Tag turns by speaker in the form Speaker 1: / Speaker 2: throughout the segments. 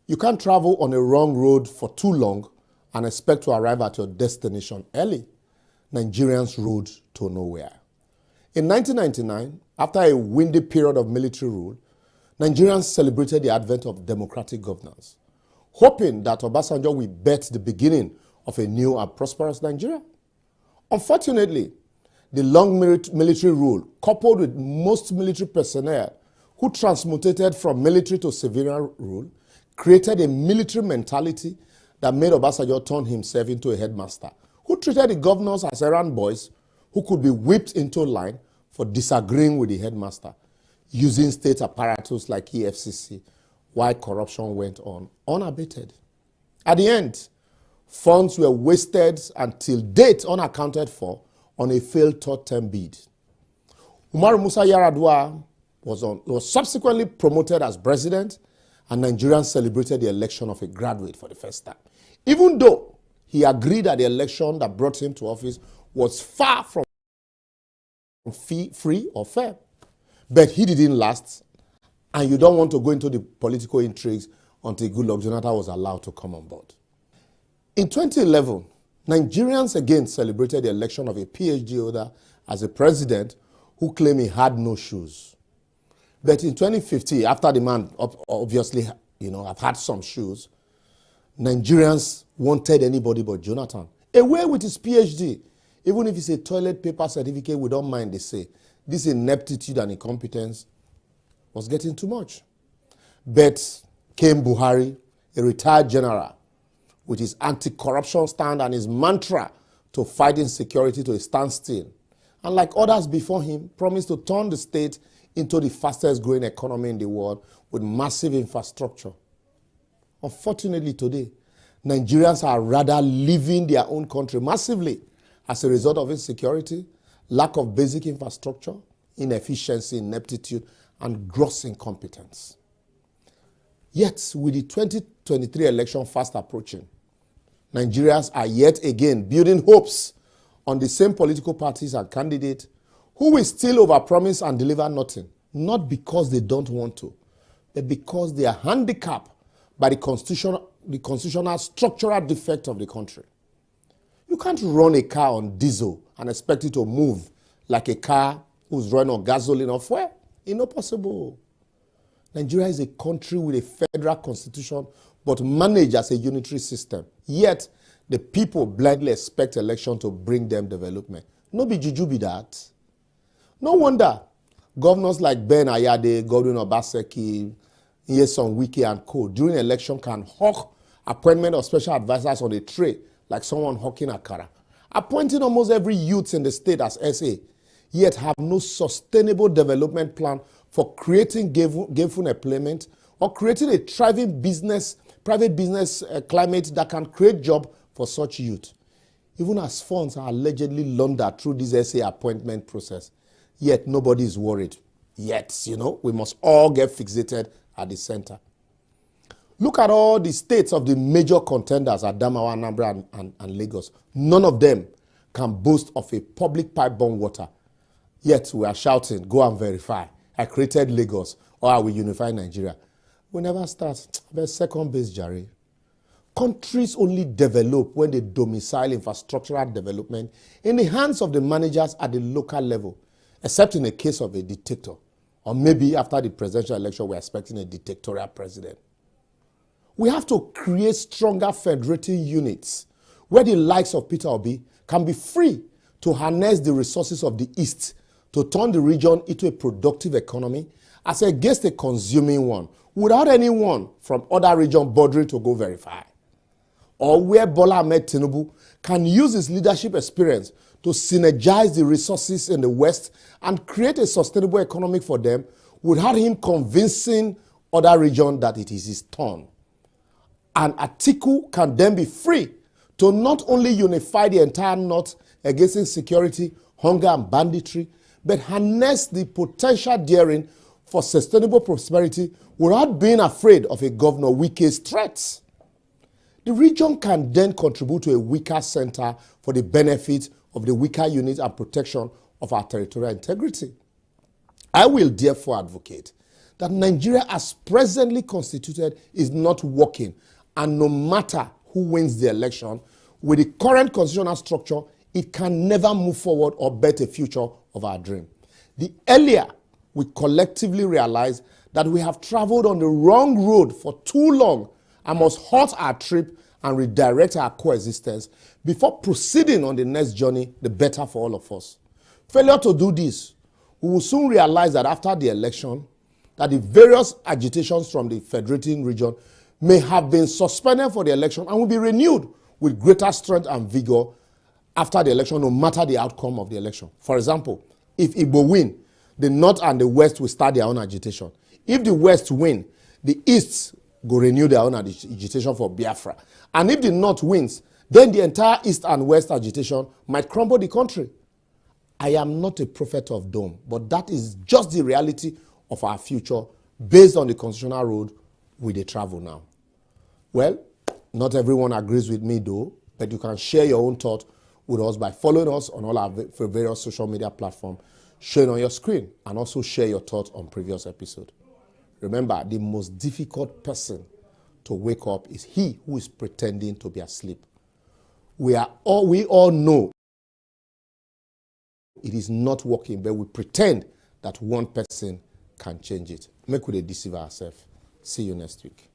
Speaker 1: You can't travel on a wrong road for too long and expect to arrive at your destination early. Nigerians rode to nowhere. In 1999, after a windy period of military rule, Nigerians celebrated the advent of democratic governance, hoping that Obasanjo will bet the beginning of a new and prosperous Nigeria. Unfortunately, the long military rule, coupled with most military personnel who transmutated from military to civilian rule, created a military mentality that made Obasanjo turn himself into a headmaster, who treated the governors as errand boys who could be whipped into line for disagreeing with the headmaster, using state apparatus like EFCC, while corruption went on unabated. At the end, funds were wasted until date unaccounted for on a failed third-term bid. Umaru Musa Yar'Adua was subsequently promoted as president, and Nigerians celebrated the election of a graduate for the first time, even though he agreed that the election that brought him to office was far from free or fair. But he didn't last, and you don't want to go into the political intrigues until Goodluck Jonathan was allowed to come on board. In 2011, Nigerians again celebrated the election of a PhD holder as a president who claimed he had no shoes. But in 2015, after the man obviously, have had some shoes, Nigerians wanted anybody but Jonathan. Away with his PhD. Even if it's a toilet paper certificate, we don't mind, they say. This ineptitude and incompetence was getting too much. But came Buhari, a retired general, with his anti-corruption stand and his mantra to fight insecurity to a standstill. And like others before him, promised to turn the state into the fastest growing economy in the world with massive infrastructure. Unfortunately today, Nigerians are rather leaving their own country massively as a result of insecurity, lack of basic infrastructure, inefficiency, ineptitude, and gross incompetence. Yet, with the 2023 election fast approaching, Nigerians are yet again building hopes on the same political parties and candidates who will still overpromise and deliver nothing, not because they don't want to, but because they are handicapped by the constitutional structural defect of the country. You can't run a car on diesel and expect it to move like a car who's running on gasoline or fuel. It's not possible. Nigeria is a country with a federal constitution but managed as a unitary system. Yet, the people blindly expect election to bring them development. No be juju be that. No wonder governors like Ben Ayade, Godwin Obaseki, Nyesom Wike and co. during election can hawk appointment of special advisors on a tray like someone hawking akara, appointing almost every youth in the state as SA, yet have no sustainable development plan for creating gainful employment or creating a thriving private business climate that can create jobs for such youth. Even as funds are allegedly laundered through this SA appointment process, yet nobody is worried. Yet, we must all get fixated at the center. Look at all the states of the major contenders, Adamawa, Anambra, and Lagos. None of them can boast of a public pipe-borne water. Yet we are shouting, go and verify. I created Lagos, or I will unify Nigeria. We never start. There's second base, Jerry. Countries only develop when they domicile infrastructural development in the hands of the managers at the local level, except in the case of a dictator. Or maybe after the presidential election, we're expecting a dictatorial president. We have to create stronger federating units where the likes of Peter Obi can be free to harness the resources of the East to turn the region into a productive economy as against a consuming one, without anyone from other regions bothering to go verify. Or where Bola Ahmed Tinubu can use his leadership experience to synergize the resources in the West and create a sustainable economy for them without him convincing other regions that it is his turn. And Atiku can then be free to not only unify the entire North against insecurity, hunger, and banditry, but harness the potential therein for sustainable prosperity without being afraid of a Governor Wike's threats. The region can then contribute to a weaker center for the benefit of the weaker unit and protection of our territorial integrity. I will therefore advocate that Nigeria as presently constituted is not working. And no matter who wins the election, with the current constitutional structure, it can never move forward or bet a future of our dream. The earlier we collectively realize that we have traveled on the wrong road for too long and must halt our trip and redirect our coexistence before proceeding on the next journey, the better for all of us. Failure to do this, we will soon realize that after the election, that the various agitations from the federating region may have been suspended for the election and will be renewed with greater strength and vigor after the election, no matter the outcome of the election. For example, if Igbo win, the North and the West will start their own agitation. If the West win, the East will renew their own agitation for Biafra. And if the North wins, then the entire East and West agitation might crumble the country. I am not a prophet of doom, but that is just the reality of our future based on the constitutional road we dey travel now. Well, not everyone agrees with me though, but you can share your own thought with us by following us on all our various social media platforms shown on your screen, and also share your thoughts on previous episode. Remember, the most difficult person to wake up is he who is pretending to be asleep. We all know it is not working, but we pretend that one person can change it. Make we dey deceive ourselves. See you next week.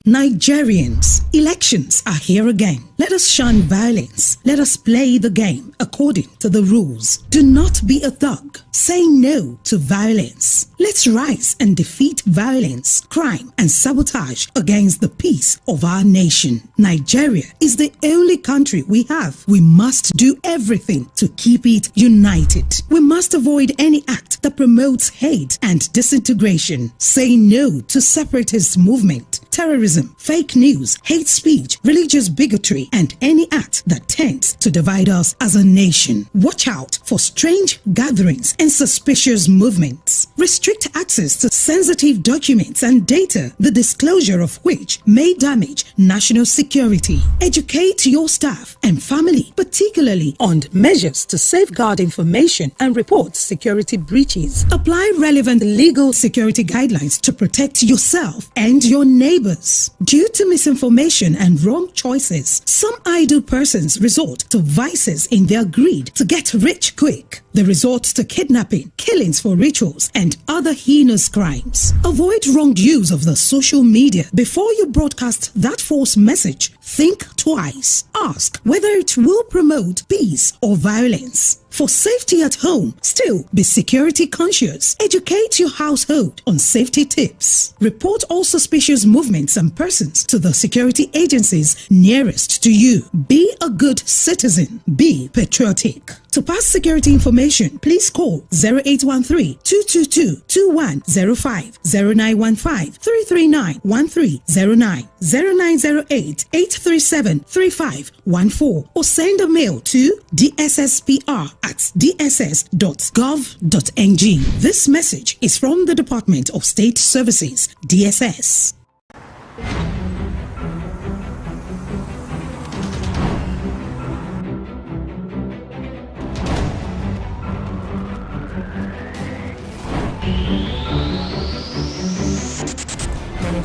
Speaker 2: Nigerians, elections are here again. Let us shun violence. Let us play the game according to the rules. Do not be a thug. Say no to violence. Let's rise and defeat violence, crime, and sabotage against the peace of our nation. Nigeria is the only country we have. We must do everything to keep it united. We must avoid any act that promotes hate and disintegration. Say no to separatist movement, terrorism, fake news, hate speech, religious bigotry, and any act that tends to divide us as a nation. Watch out for strange gatherings and suspicious movements. Restrict access to sensitive documents and data, the disclosure of which may damage national security. Educate your staff and family, particularly on measures to safeguard information and report security breaches. Apply relevant legal security guidelines to protect yourself and your neighbors. Due to misinformation and wrong choices, some idle persons resort to vices in their greed to get rich quick. They resort to kidnapping, killings for rituals, and other heinous crimes. Avoid wrong use of the social media. Before you broadcast that false message, think twice. Ask whether it will promote peace or violence. For safety at home, still be security conscious. Educate your household on safety tips. Report all suspicious movements and persons to the security agencies nearest to you. Be a good citizen. Be patriotic. To pass security information, please call 0813-222-2105, 0915-339-1309, 0908-837-3514, or send a mail to dsspr@dss.gov.ng. This message is from the Department of State Services, DSS.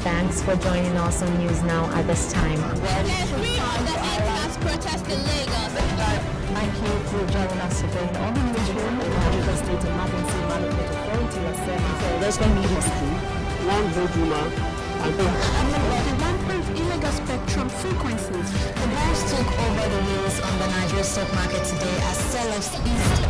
Speaker 3: Thanks for joining us on News Now at this time.
Speaker 4: Protest in Lagos.
Speaker 3: Thank you for joining us today on the newsroom. The Lagos State Emergency Management Authority has said there's no media school, one vote woman, and the rampant illegal spectrum frequencies.
Speaker 4: The bulls took over the wheels on the Nigerian stock market today as sellers eased.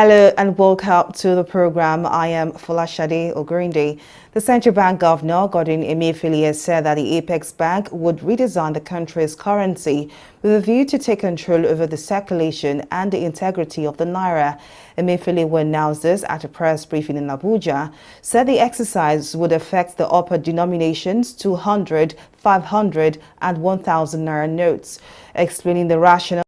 Speaker 5: Hello and welcome to the program. I am Folashade Ogurinde. The Central Bank Governor, Godwin Emefiele, said that the Apex Bank would redesign the country's currency with a view to take control over the circulation and the integrity of the naira. Emefiele, who announced this at a press briefing in Abuja, said the exercise would affect the upper denominations 200, 500 and 1,000 naira notes. Explaining the rationale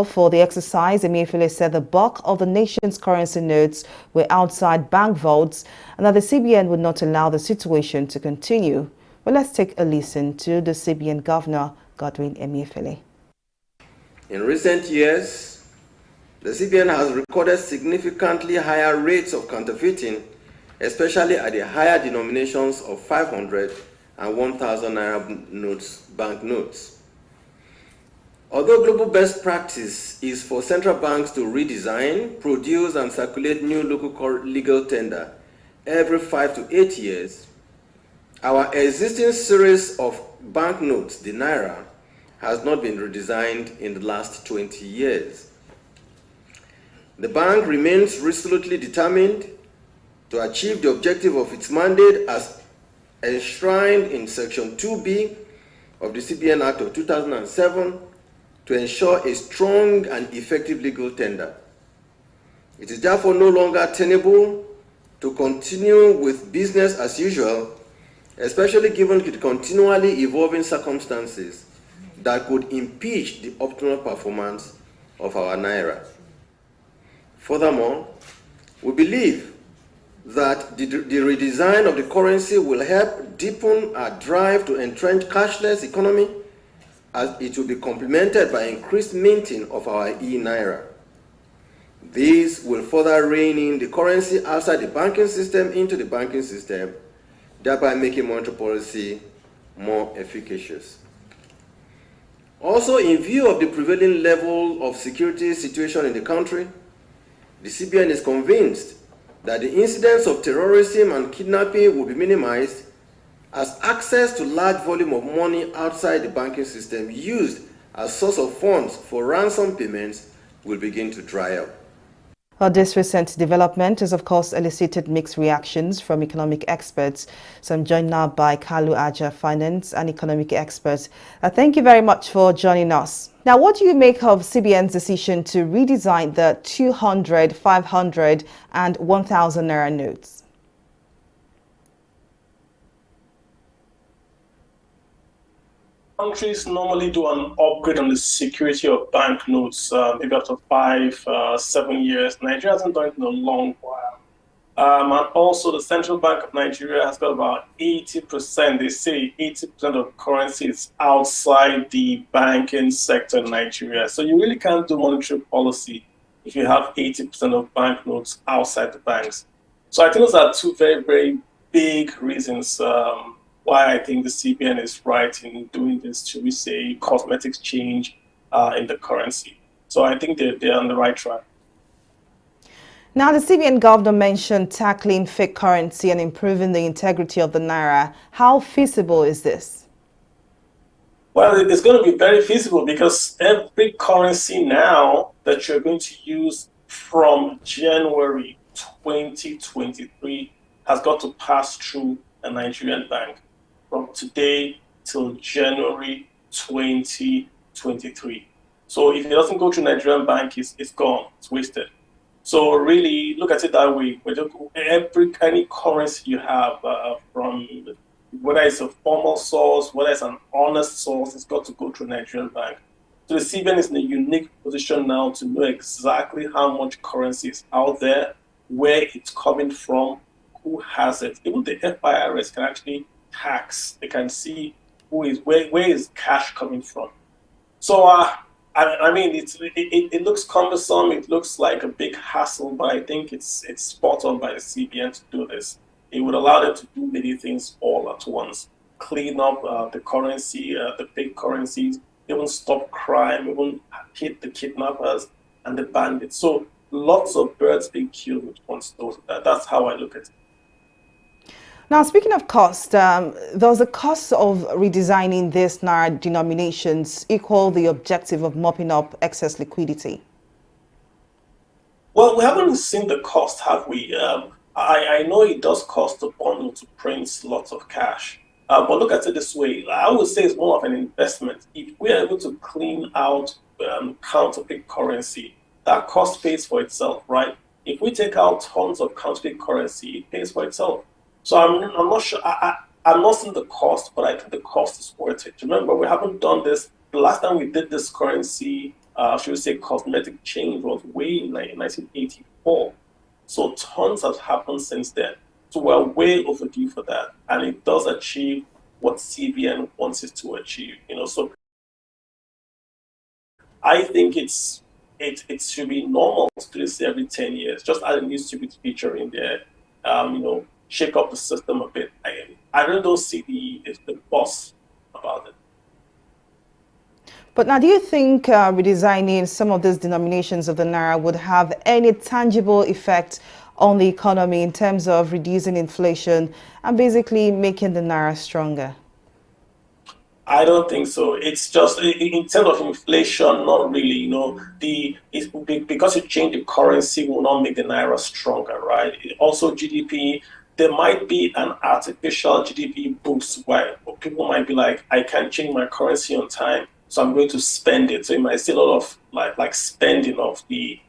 Speaker 5: for the exercise, Emefiele said the bulk of the nation's currency notes were outside bank vaults and that the CBN would not allow the situation to continue. Well, let's take a listen to the CBN Governor, Godwin Emefiele.
Speaker 6: In recent years, the CBN has recorded significantly higher rates of counterfeiting, especially at the higher denominations of 500 and 1,000 naira notes, banknotes. Although global best practice is for central banks to redesign, produce, and circulate new local legal tender every 5 to 8 years, our existing series of banknotes, the naira, has not been redesigned in the last 20 years. The bank remains resolutely determined to achieve the objective of its mandate as enshrined in Section 2B of the CBN Act of 2007 to ensure a strong and effective legal tender. It is therefore no longer tenable to continue with business as usual, especially given the continually evolving circumstances that could impeach the optimal performance of our naira. Furthermore, we believe that the redesign of the currency will help deepen our drive to entrench cashless economy, as it will be complemented by increased minting of our e-naira. These will further rein in the currency outside the banking system into the banking system, thereby making monetary policy more efficacious. Also, in view of the prevailing level of security situation in the country, the CBN is convinced that the incidence of terrorism and kidnapping will be minimized as access to large volume of money outside the banking system used as source of funds for ransom payments will begin to dry up.
Speaker 5: Well, this recent development has, of course, elicited mixed reactions from economic experts. So I'm joined now by Kalu Aja, finance and economic expert. Thank you very much for joining us. Now, what do you make of CBN's decision to redesign the 200, 500 and 1,000 naira notes?
Speaker 7: Countries normally do an upgrade on the security of banknotes, maybe after 5, 7 years. Nigeria hasn't done it in a long while. And also the Central Bank of Nigeria has got about 80%, they say 80% of currency is outside the banking sector in Nigeria. So you really can't do monetary policy if you have 80% of banknotes outside the banks. So I think those are two very, very big reasons why I think the CBN is right in doing this, should we say, cosmetics change in the currency. So I think they're on the right track.
Speaker 5: Now, the CBN governor mentioned tackling fake currency and improving the integrity of the naira. How feasible is this?
Speaker 7: Well, it's going to be very feasible because every currency now that you're going to use from January 2023 has got to pass through a Nigerian bank. From today till January 2023. So if it doesn't go through Nigerian bank, it's gone, it's wasted. So really look at it that way. Any currency you have, from whether it's a formal source, whether it's an honest source, it's got to go through Nigerian bank. So the CBN is in a unique position now to know exactly how much currency is out there, where it's coming from, who has it. Even the FIRS can actually tax. They can see where is cash coming from. So I mean, it looks cumbersome. It looks like a big hassle, but I think it's spot on by the CBN to do this. It would allow them to do many things all at once. Clean up the currency, the fake currencies, even stop crime, even hit the kidnappers and the bandits. So lots of birds being killed with one stone. That's how I look at it.
Speaker 5: Now, speaking of cost, does the cost of redesigning these naira denominations equal the objective of mopping up excess liquidity?
Speaker 7: Well, we haven't seen the cost, have we? I know it does cost a bundle to print lots of cash. But look at it this way. I would say it's more of an investment. If we are able to clean out counterfeit currency, that cost pays for itself, right? If we take out tons of counterfeit currency, it pays for itself. So I'm not sure. I'm not seeing the cost, but I think the cost is worth it. Remember, we haven't done this. The last time we did this currency, should we say cosmetic change, was way in 1984. So tons have happened since then. So we're way overdue for that. And it does achieve what CBN wants it to achieve. So I think it should be normal to do this every 10 years. Just add a new stupid feature in there, shake up the system a bit. I really don't see the boss about it.
Speaker 5: But now, do you think redesigning some of these denominations of the Naira would have any tangible effect on the economy in terms of reducing inflation and basically making the Naira stronger?
Speaker 7: I don't think so. It's just in terms of inflation, not really. Because you change the currency will not make the Naira stronger, right? Also, GDP, there might be an artificial GDP boost where people might be like, I can't change my currency on time, so I'm going to spend it. So you might see a lot of like spending of the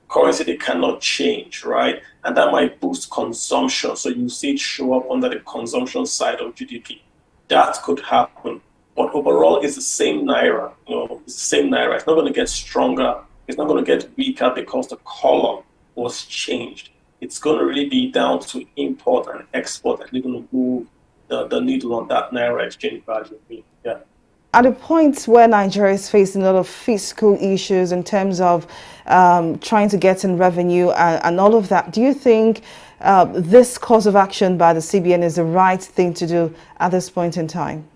Speaker 7: currency they cannot change, right? And that might boost consumption. So you see it show up under the consumption side of GDP. That could happen. But overall, it's the same Naira. It's the same Naira. It's not going to get stronger. It's not going to get weaker because the color was changed. It's going to really be down to import and export, and they're going to move the needle on that Naira exchange value. Yeah.
Speaker 5: At a point where Nigeria is facing a lot of fiscal issues in terms of trying to get in revenue and all of that, do you think this course of action by the CBN is the right thing to do at this point in time?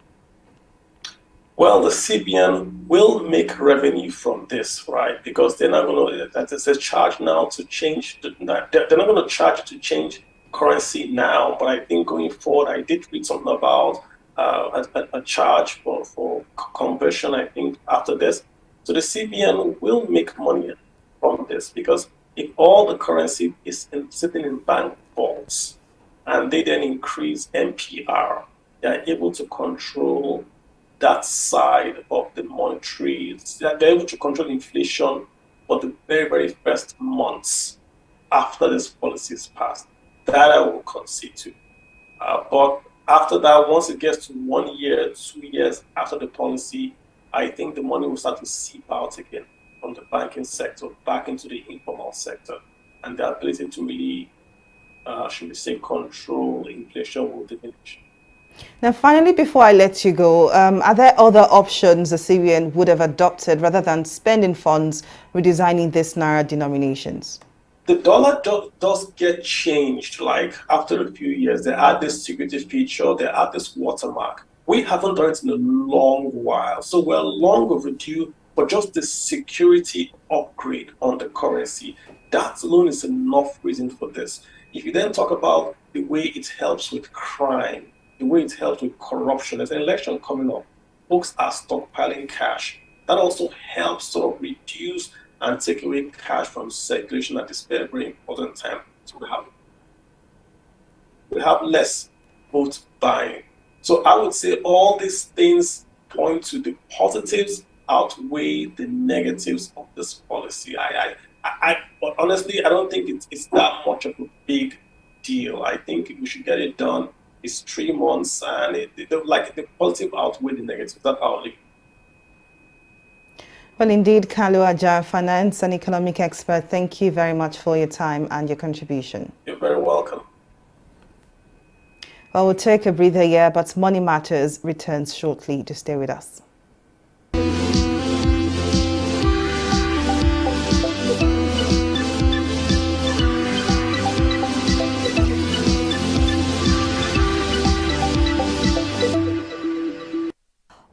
Speaker 7: Well, the CBN will make revenue from this, right? Because they're not going to, that is a charge now to change, they're not going to charge to change currency now. But I think going forward, I did read something about a charge for conversion, I think, after this. So the CBN will make money from this, because if all the currency is sitting in bank vaults and they then increase MPR, they're able to control that side of the monetary. They're able to control inflation for the very, very first months after this policy is passed. That I will concede to. But after that, once it gets to 1 year, 2 years after the policy, I think the money will start to seep out again from the banking sector back into the informal sector. And the ability to really, should we say, control inflation will diminish.
Speaker 5: Now, finally, before I let you go, are there other options the CBN would have adopted rather than spending funds redesigning these Naira denominations?
Speaker 7: The dollar does get changed, like after a few years. They add this security feature, they add this watermark. We haven't done it in a long while, so we're long overdue, but just the security upgrade on the currency, that alone is enough reason for this. If you then talk about the way it helps with crime, the way it helps with corruption, there's an election coming up, folks are stockpiling cash. That also helps sort of reduce and take away cash from circulation at this very, very important time. So we have less vote buying. So I would say all these things point to the positives outweigh the negatives of this policy. But honestly, I don't think it's that much of a big deal. I think we should get it done. It's 3 months, and the positive outweigh the negatives. That's how I live.
Speaker 5: Well, indeed, Kalu Aja, finance and economic expert, thank you very much for your time and your contribution.
Speaker 7: You're very welcome.
Speaker 5: Well, we'll take a breather here, but Money Matters returns shortly. To stay with us.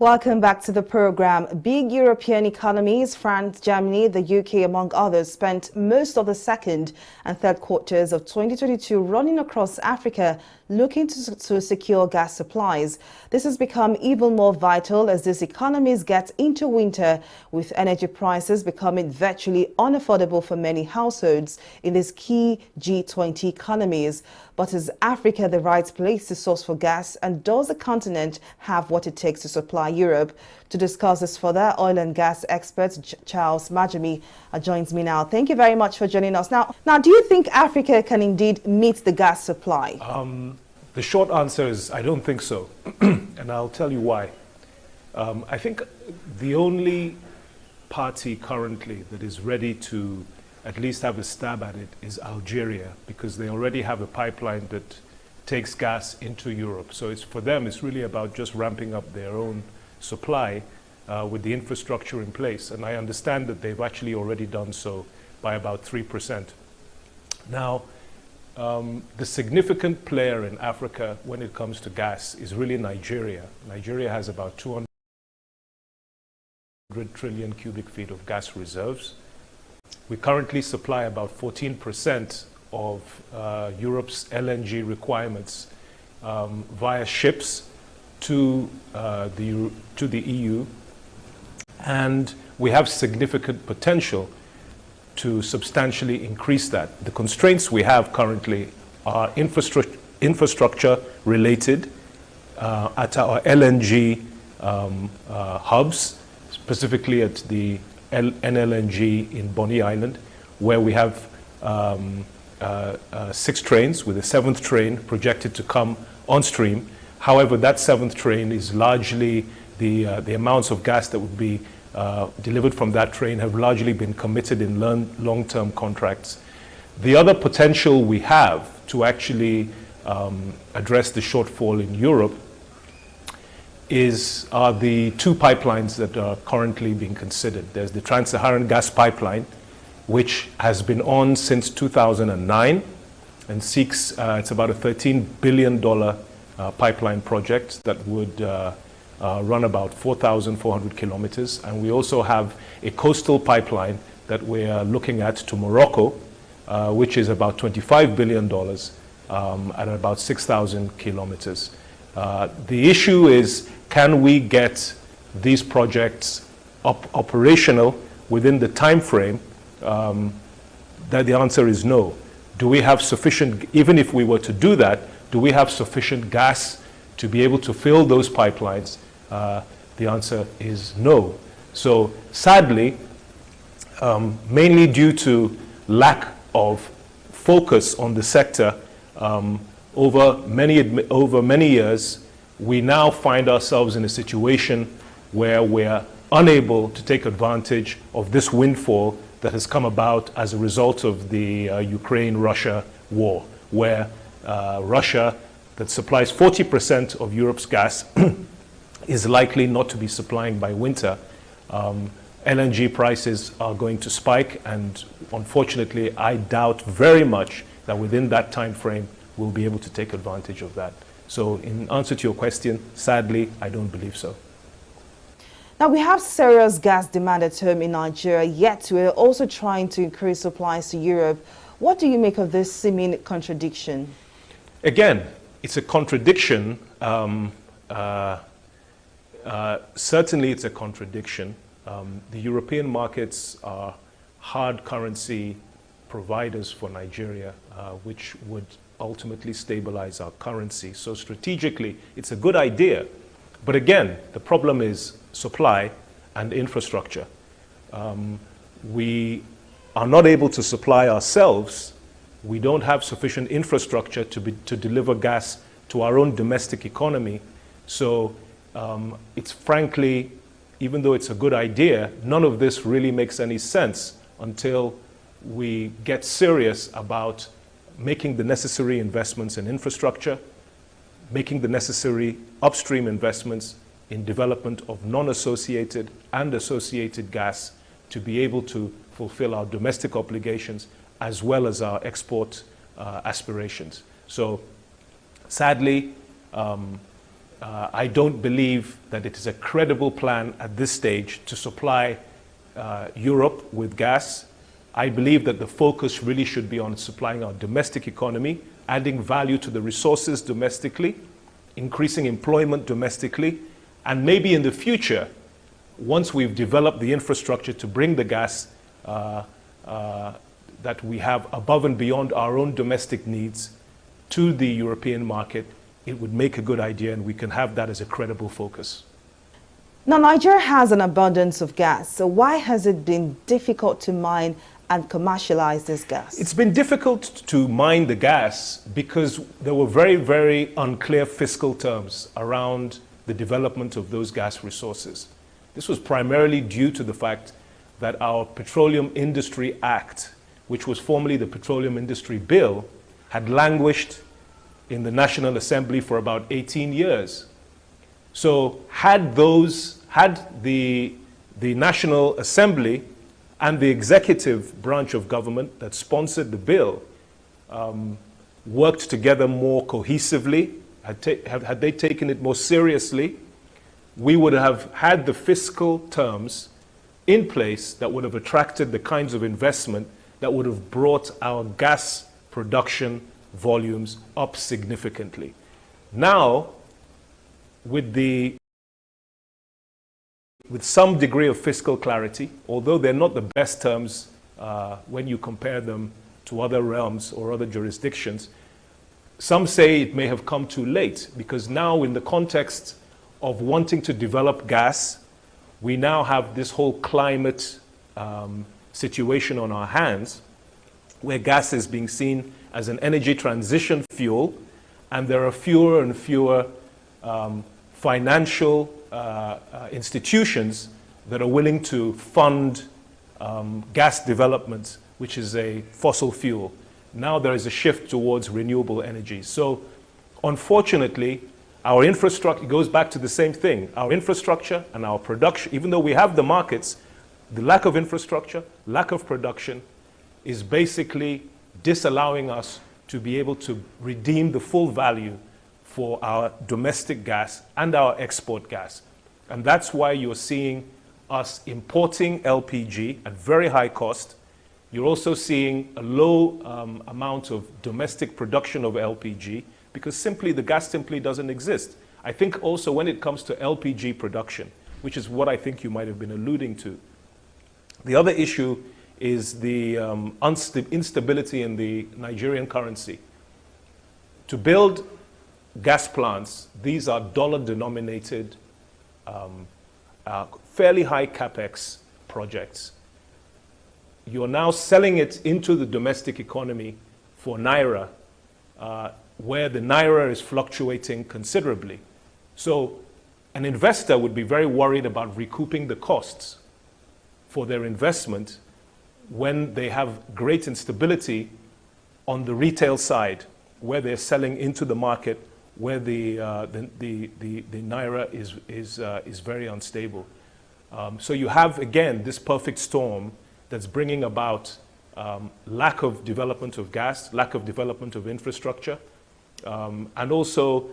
Speaker 5: Welcome back to the program. Big European economies, France, Germany, the UK, among others, spent most of the second and third quarters of 2022 running across Africa looking to secure gas supplies. This has become even more vital as these economies get into winter, with energy prices becoming virtually unaffordable for many households in these key G20 economies. But is Africa the right place to source for gas, and does the continent have what it takes to supply Europe? To discuss this further, oil and gas expert Charles Majami joins me now. Thank you very much for joining us. Now, do you think Africa can indeed meet the gas supply?
Speaker 8: The short answer is I don't think so, and I'll tell you why. I think the only party currently that is ready to at least have a stab at it is Algeria, because they already have a pipeline that takes gas into Europe. So it's, for them, it's really about just ramping up their own supply with the infrastructure in place. And I understand that they've actually already done so by about 3%. Now, the significant player in Africa when it comes to gas is really Nigeria. Nigeria has about 200 trillion cubic feet of gas reserves. We currently supply about 14% of Europe's LNG requirements via ships to the EU, and we have significant potential to substantially increase that. The constraints we have currently are infrastructure related at our LNG hubs, specifically at the NLNG in Bonny Island, where we have 6 trains, with a 7th train projected to come on stream. However, that 7th train is largely the amounts of gas that would be delivered from that train have largely been committed in long-term contracts. The other potential we have to actually address the shortfall in Europe are the 2 pipelines that are currently being considered. There's the Trans-Saharan gas pipeline, which has been on since 2009 and seeks, it's about a $13 billion pipeline project that would run about 4,400 kilometers. And we also have a coastal pipeline that we are looking at to Morocco, which is about $25 billion at about 6,000 kilometers. The issue is, can we get these projects operational within the time frame? That the answer is no. Do we have sufficient, even if we were to do that, do we have sufficient gas to be able to fill those pipelines? The answer is no. So sadly, mainly due to lack of focus on the sector over many years, we now find ourselves in a situation where we're unable to take advantage of this windfall that has come about as a result of the Ukraine-Russia war, where Russia, that supplies 40% of Europe's gas, is likely not to be supplying by winter. LNG prices are going to spike, and unfortunately, I doubt very much that within that time frame, we'll be able to take advantage of that. So in answer to your question, sadly, I don't believe so.
Speaker 5: Now, we have serious gas demand at home in Nigeria, yet we're also trying to increase supplies to Europe. What do you make of this seeming contradiction?
Speaker 8: Again, it's a contradiction. Certainly, it's a contradiction. The European markets are hard currency providers for Nigeria, which would ultimately stabilize our currency. So strategically, it's a good idea. But again, the problem is supply and infrastructure. We are not able to supply ourselves. We don't have sufficient infrastructure to deliver gas to our own domestic economy. So it's frankly, even though it's a good idea, none of this really makes any sense until we get serious about making the necessary investments in infrastructure, making the necessary upstream investments in development of non-associated and associated gas to be able to fulfill our domestic obligations as well as our export aspirations. So sadly, I don't believe that it is a credible plan at this stage to supply Europe with gas. I believe that the focus really should be on supplying our domestic economy, adding value to the resources domestically, increasing employment domestically, and maybe in the future, once we've developed the infrastructure to bring the gas that we have above and beyond our own domestic needs to the European market, it would make a good idea, and we can have that as a credible focus.
Speaker 5: Now, Nigeria has an abundance of gas, so why has it been difficult to mine and commercialize this gas?
Speaker 8: It's been difficult to mine the gas because there were very, very unclear fiscal terms around the development of those gas resources. This was primarily due to the fact that our Petroleum Industry Act, which was formerly the Petroleum Industry Bill, had languished in the National Assembly for about 18 years. So had the National Assembly and the executive branch of government that sponsored the bill worked together more cohesively, had they taken it more seriously, we would have had the fiscal terms in place that would have attracted the kinds of investment that would have brought our gas production volumes up significantly. Now, with some degree of fiscal clarity, although they're not the best terms when you compare them to other realms or other jurisdictions, some say it may have come too late, because now in the context of wanting to develop gas, we now have this whole climate situation on our hands, where gas is being seen as an energy transition fuel, and there are fewer and fewer financial institutions that are willing to fund gas development, which is a fossil fuel. Now there is a shift towards renewable energy. So unfortunately, our infrastructure goes back to the same thing. Our infrastructure and our production, even though we have the markets, the lack of infrastructure, lack of production is basically disallowing us to be able to redeem the full value for our domestic gas and our export gas. And that's why you're seeing us importing LPG at very high cost. You're also seeing a low amount of domestic production of LPG, because simply the gas simply doesn't exist. I think also when it comes to LPG production, which is what I think you might have been alluding to, the other issue is the instability in the Nigerian currency. To build gas plants, these are dollar-denominated, fairly high capex projects. You're now selling it into the domestic economy for naira, where the naira is fluctuating considerably. So an investor would be very worried about recouping the costs for their investment when they have great instability on the retail side, where they're selling into the market, where the naira is very unstable. So you have, again, this perfect storm that's bringing about lack of development of gas, lack of development of infrastructure, and also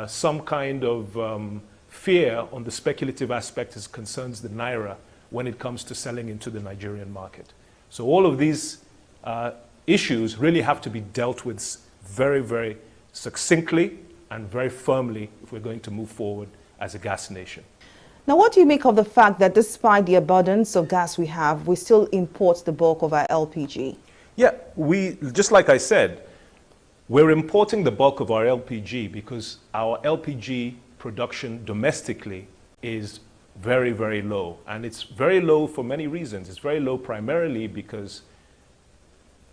Speaker 8: some kind of fear on the speculative aspect as concerns the naira when it comes to selling into the Nigerian market. So all of these issues really have to be dealt with very, very succinctly and very firmly if we're going to move forward as a gas nation.
Speaker 5: Now, what do you make of the fact that despite the abundance of gas we have, we still import the bulk of our LPG?
Speaker 8: Yeah, just like I said, we're importing the bulk of our LPG because our LPG production domestically is very, very low. And it's very low for many reasons. It's very low primarily because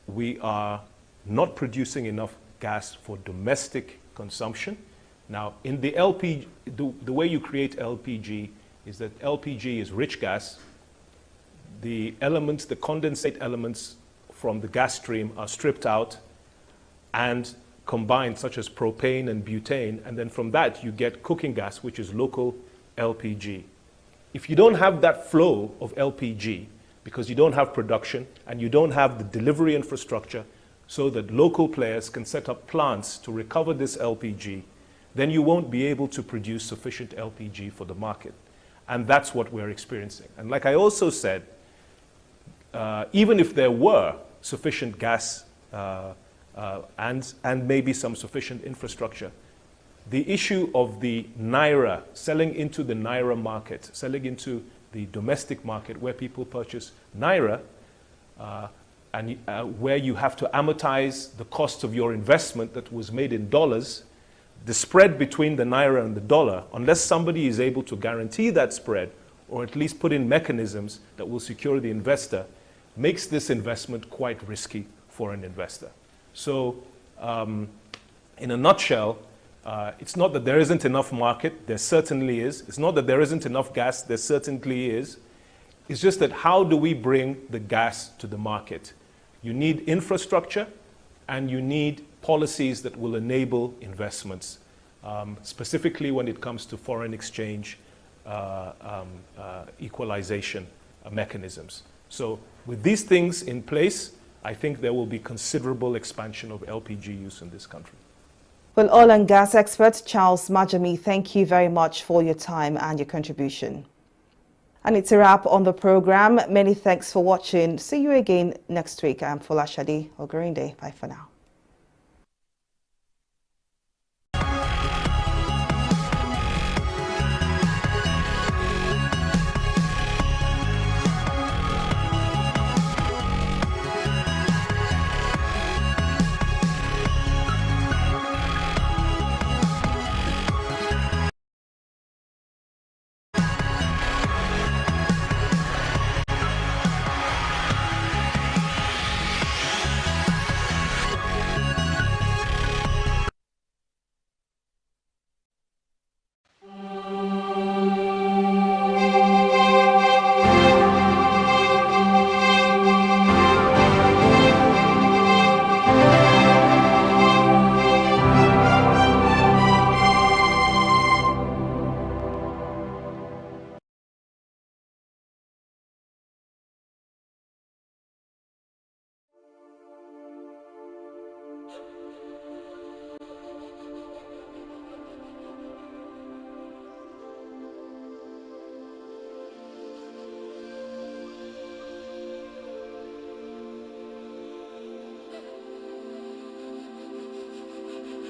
Speaker 8: we are not producing enough gas for domestic consumption. Now, in the LPG, the way you create LPG is that LPG is rich gas. The elements, the condensate elements from the gas stream are stripped out and combined, such as propane and butane, and then from that you get cooking gas, which is local LPG. If you don't have that flow of LPG, because you don't have production and you don't have the delivery infrastructure so that local players can set up plants to recover this LPG, then you won't be able to produce sufficient LPG for the market. And that's what we're experiencing. And like I also said, even if there were sufficient gas and maybe some sufficient infrastructure, the issue of the Naira, selling into the Naira market, selling into the domestic market where people purchase Naira, and where you have to amortize the cost of your investment that was made in dollars, the spread between the Naira and the dollar, unless somebody is able to guarantee that spread, or at least put in mechanisms that will secure the investor, makes this investment quite risky for an investor. So in a nutshell, it's not that there isn't enough market, there certainly is. It's not that there isn't enough gas, there certainly is. It's just that how do we bring the gas to the market? You need infrastructure and you need policies that will enable investments, specifically when it comes to foreign exchange equalization mechanisms. So with these things in place, I think there will be considerable expansion of LPG use in this country.
Speaker 5: Well, oil and gas expert Charles Majami, thank you very much for your time and your contribution. And it's a wrap on the program. Many thanks for watching. See you again next week. I'm Folashade Ogurinde. Bye for now.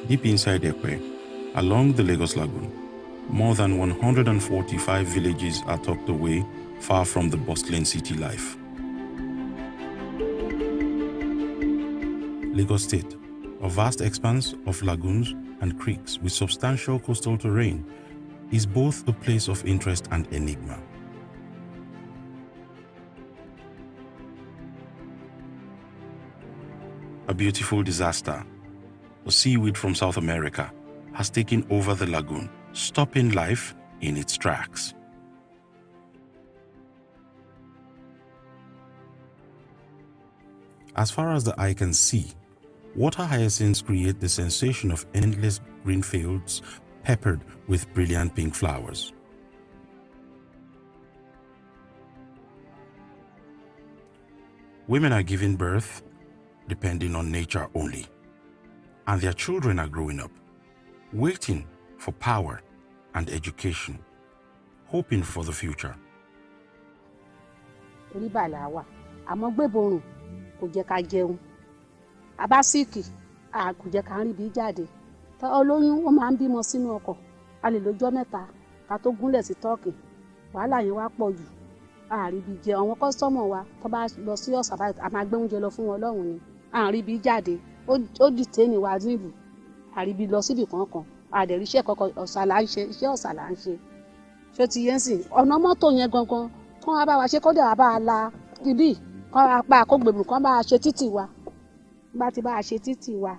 Speaker 9: Deep inside Ekwe, along the Lagos Lagoon, more than 145 villages are tucked away far from the bustling city life. Lagos State, a vast expanse of lagoons and creeks with substantial coastal terrain, is both a place of interest and enigma. A beautiful disaster, a seaweed from South America, has taken over the lagoon, stopping life in its tracks. As far as the eye can see, water hyacinths create the sensation of endless green fields peppered with brilliant pink flowers. Women are giving birth depending on nature only, and their children are growing up, waiting for power and education, hoping for the future.
Speaker 10: Kò jẹ́ ká jẹun àbá síìkì kò jẹ́ ká rìn bí jáde tá olóyún ó máa ń bímọ sínú ọkọ̀ a lè lọ́jọ́ mẹ́ta ká tó gúnlẹ̀ sí tọ́ọ̀kì wàhálà yẹn wá pọ̀ jù àárí bí jẹ àwọn kọ́sítọ́mọ̀ wa tó bá lọ sí ọ̀sà báyìí a máa gbé oúnjẹ lọ fún wọn lọ́hùn ni àárí bí jáde ó dìtẹ́ẹ̀nì wa níbù àárí bí lọ síbì kankan àdẹ̀rí iṣẹ́ kọ̀ọ̀kan ọ̀sà là ń ṣe iṣẹ́ ọ̀sà là ń ṣe ṣé ti yẹn sìn ọ̀nà mọ́tò yẹn gangan tó wọn bá wa ṣe kọ́dà wà bá a la ibi kan apá kó gbèbùn kan bá a ṣe títì wa bá ti bá a ṣe títì wa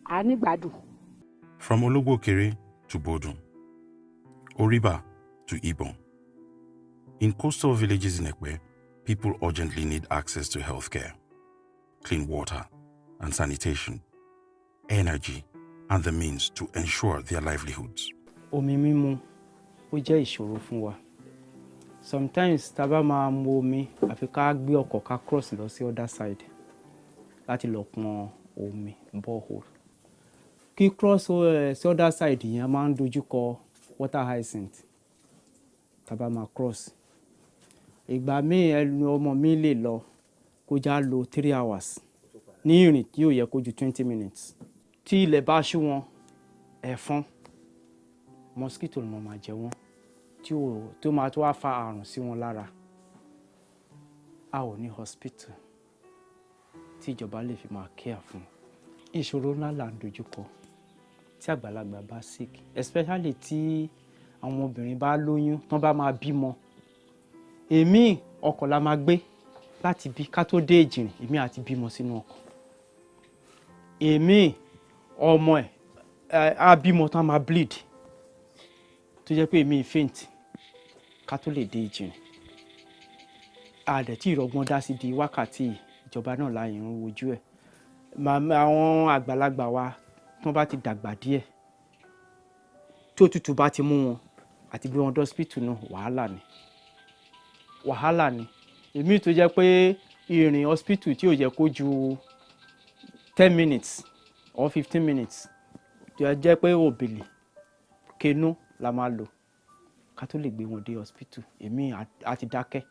Speaker 10: à ní gbádùn.
Speaker 9: From Ologbokere to Bodun, Oriba to Ibon. In coastal villages in Ekwe, people urgently need access to healthcare, clean water and sanitation, energy, and the means to ensure their livelihoods.
Speaker 11: Omi mímu ó jẹ́ ìṣòro fún wa. Sometimes tá bá máa mu omi àfi ká gbé ọkọ̀ ká cross lọ sí other side láti lọ pọn omi borehole. kí cross sí other side yẹn máa ń dojú kọ water hyacinth tàbá máa cross. Ìgbà míì ẹnu ọmọ mi lè lọ kó já lo 3 hours ní ìrìn tí yóò yẹ kó ju 20 minutes. Tí ilẹ̀ bá ṣú wọn, ẹ̀fọn mosquito ló máa jẹ wọ́n tí ó máa tó wá fa àrùn sí wọn lára. A ò ní hospital tí ìjọba lè fi máa care fún. Ìṣòro ńlá là ń dojú kọ tí àgbàlagbà bá sick, especially tí àwọn obìnrin bá lóyún tán bá máa bímọ. Èmi ọkọ̀ la máa gbé láti bí ká tó dé Èjìrìn, èmi àti bímọ sínú ọkọ̀. Èmi ọmọ ẹ̀ á bímọ tán máa bleed tó jẹ́ pé èmi faint ká tó lè dé Èjìrìn. Àdẹ̀ tí ìrọ̀gbọ́n dá sí di wákàtí ìjọba náà láyé ń wojú ẹ̀. Àwọn àgbàlagbà wa tán bá ti dàgbà díẹ̀ tó tútù bá ti mú wọn àti gbé wọn dọ́sípítù náà wàhálà ni. Èmi tó jẹ́ pé ìrìn hospital tí ò yẹ kó ju 10 minutes or 15 minutes tó jẹ́ pé òbèlè kenú la máa lò ká tó lè gbé wọn dé hospital. Èmi àti dákẹ́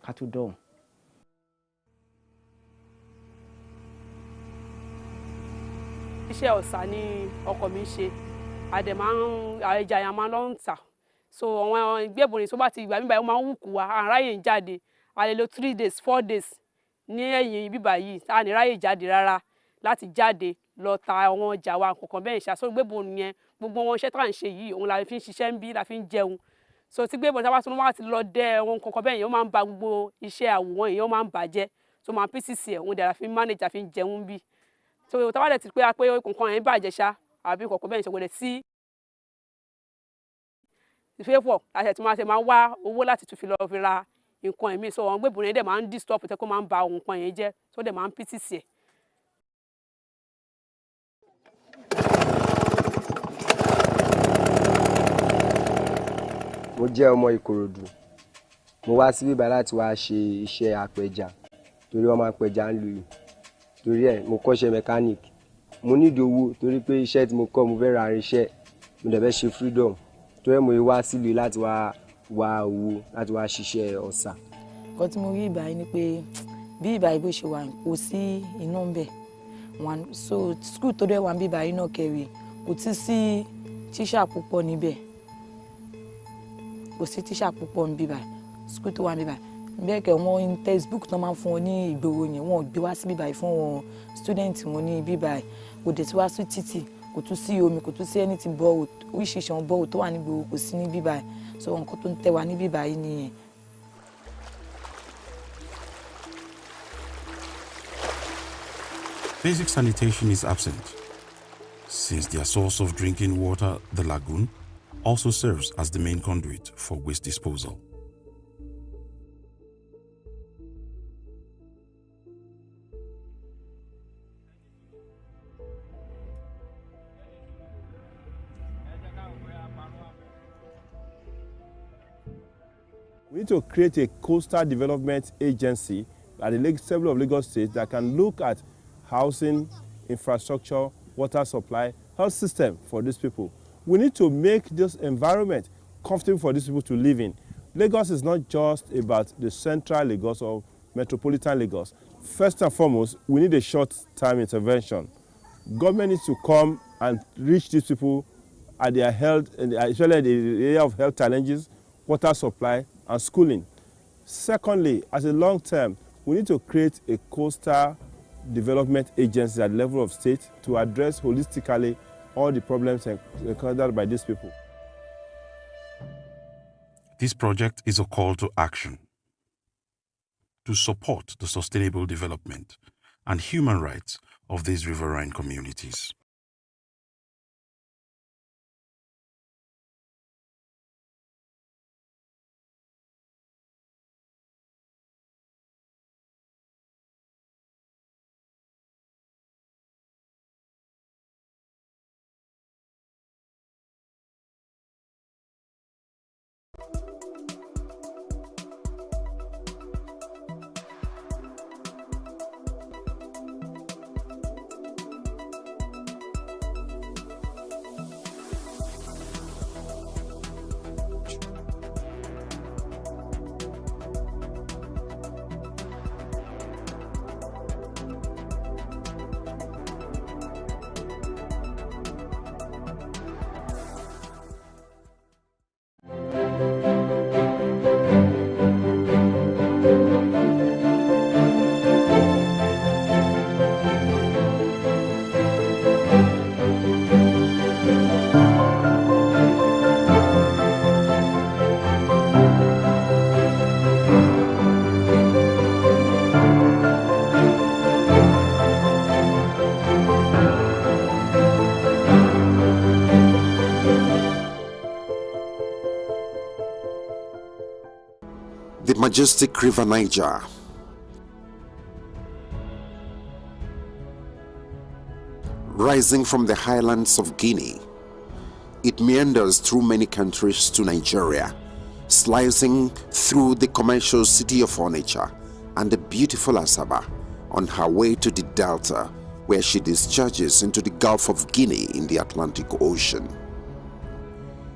Speaker 11: ká tó dọ̀hún.
Speaker 12: Iṣẹ́ ọ̀sà ni ọkọ mi ṣe, ẹja yẹn máa ń lọ ń tà. So àwọn ìgbébùnrin tó bá ti gbà mí báyìí ó máa ń wùkú wa, àráyè ń jáde. A lè lo 3 days 4 days ní ẹ̀yìn bíbà yìí, a ní ráyè jáde rárá láti jáde lọ ta àwọn ọjà wa kọ̀ọ̀kan bẹ́ẹ̀ ṣàṣọ ìgbébùnrin yẹn. Gbogbo wọn iṣẹ́ tá à ń ṣe yìí òun la fi ń ṣiṣẹ́ ń bí, la fi ń jẹun. So tí gbébùnrin tábà tún wá ti lọ dẹ ohun kọ̀ọ̀kan bẹ́ẹ̀ yẹn ó máa ń ba gbogbo iṣẹ́ àwòrán yẹn ó máa ń bàjẹ́. So máa PCC ẹ̀ òun dẹ̀ la fi ń manage, la fi ń jẹun bí. So tábà dẹ̀ ti pé nǹkan yẹn bàjẹ́ ṣá àbí kọ̀ọ̀kan bẹ́ẹ̀ ṣe sí ìfẹ́fọ̀ àti ẹ̀tún máa wá owó láti tún fi lọ fi ra nǹkan ẹ̀mí. So àwọn gbébùnrin dẹ̀ máa ń disturb tẹ́ kó máa ń ba nǹkan yẹn jẹ́, tó dẹ̀ máa ń PCC ẹ̀.
Speaker 13: Mo jẹ́ ọmọ Ìkòròdú. Mo wá sí bíbá láti wá ṣe iṣẹ́ apẹja torí wọ́n máa ń pẹja ń lu yìí. Torí ẹ̀ mo kọ́ṣẹ́ mechanic. Mo nídìí owó torí pé iṣẹ́ tí mo kọ́ mo fẹ́ ra irinṣẹ́, mo dẹ̀ fẹ́ ṣe freedom. Torí mo wá sílùú láti wá owó láti wá ṣiṣẹ́ ọ̀sà.
Speaker 14: Nǹkan tí mo rí ìbáyìí ni pé bí ìbáyìí bó ṣe wà kò sí iná ń bẹ̀. So school tó dẹ̀ wà ń bí ìbáyìí náà kẹrì kò tí sí tíṣà púpọ̀ níbẹ̀. Kò sí tíṣà púpọ̀ ń bí ìbáyìí. School tó wà ń bí ìbáyìí. Bẹ́ẹ̀ kẹ́ wọ́n textbook tó máa ń fún wọn ní ìgboro yẹn wọ́n gbé wá sí bí ìbáyìí fún wọn student wọn ní bí ìbáyìí. Kò dẹ̀ tí wá sí títì, kò tún sí omi, kò tún sí ẹni tí bọ́ọ̀ oríṣiríṣi àwọn bọ́ọ̀ tó wà ní gbogbo kò sí ní bí ìbáyìí. So nǹkan tó ń tẹ̀ wá ní bí ìbáyìí nìyẹn.
Speaker 9: Basic sanitation is absent, since their source of drinking water, the lagoon, also serves as the main conduit for waste disposal.
Speaker 15: We need to create a coastal development agency at the level of Lagos State that can look at housing, infrastructure, water supply, health system for these people. We need to make this environment comfortable for these people to live in. Lagos is not just about the central Lagos or metropolitan Lagos. First and foremost, we need a short-term intervention. Government needs to come and reach these people at their health, especially in the area of health challenges, water supply, and schooling. Secondly, as a long term, we need to create a coastal development agency at the level of state to address holistically all the problems encountered by these people.
Speaker 9: This project is a call to action to support the sustainable development and human rights of these riverine communities.
Speaker 16: Majestic River Niger. Rising from the highlands of Guinea, it meanders through many countries to Nigeria, slicing through the commercial city of Onitsha and the beautiful Asaba on her way to the Delta, where she discharges into the Gulf of Guinea in the Atlantic Ocean.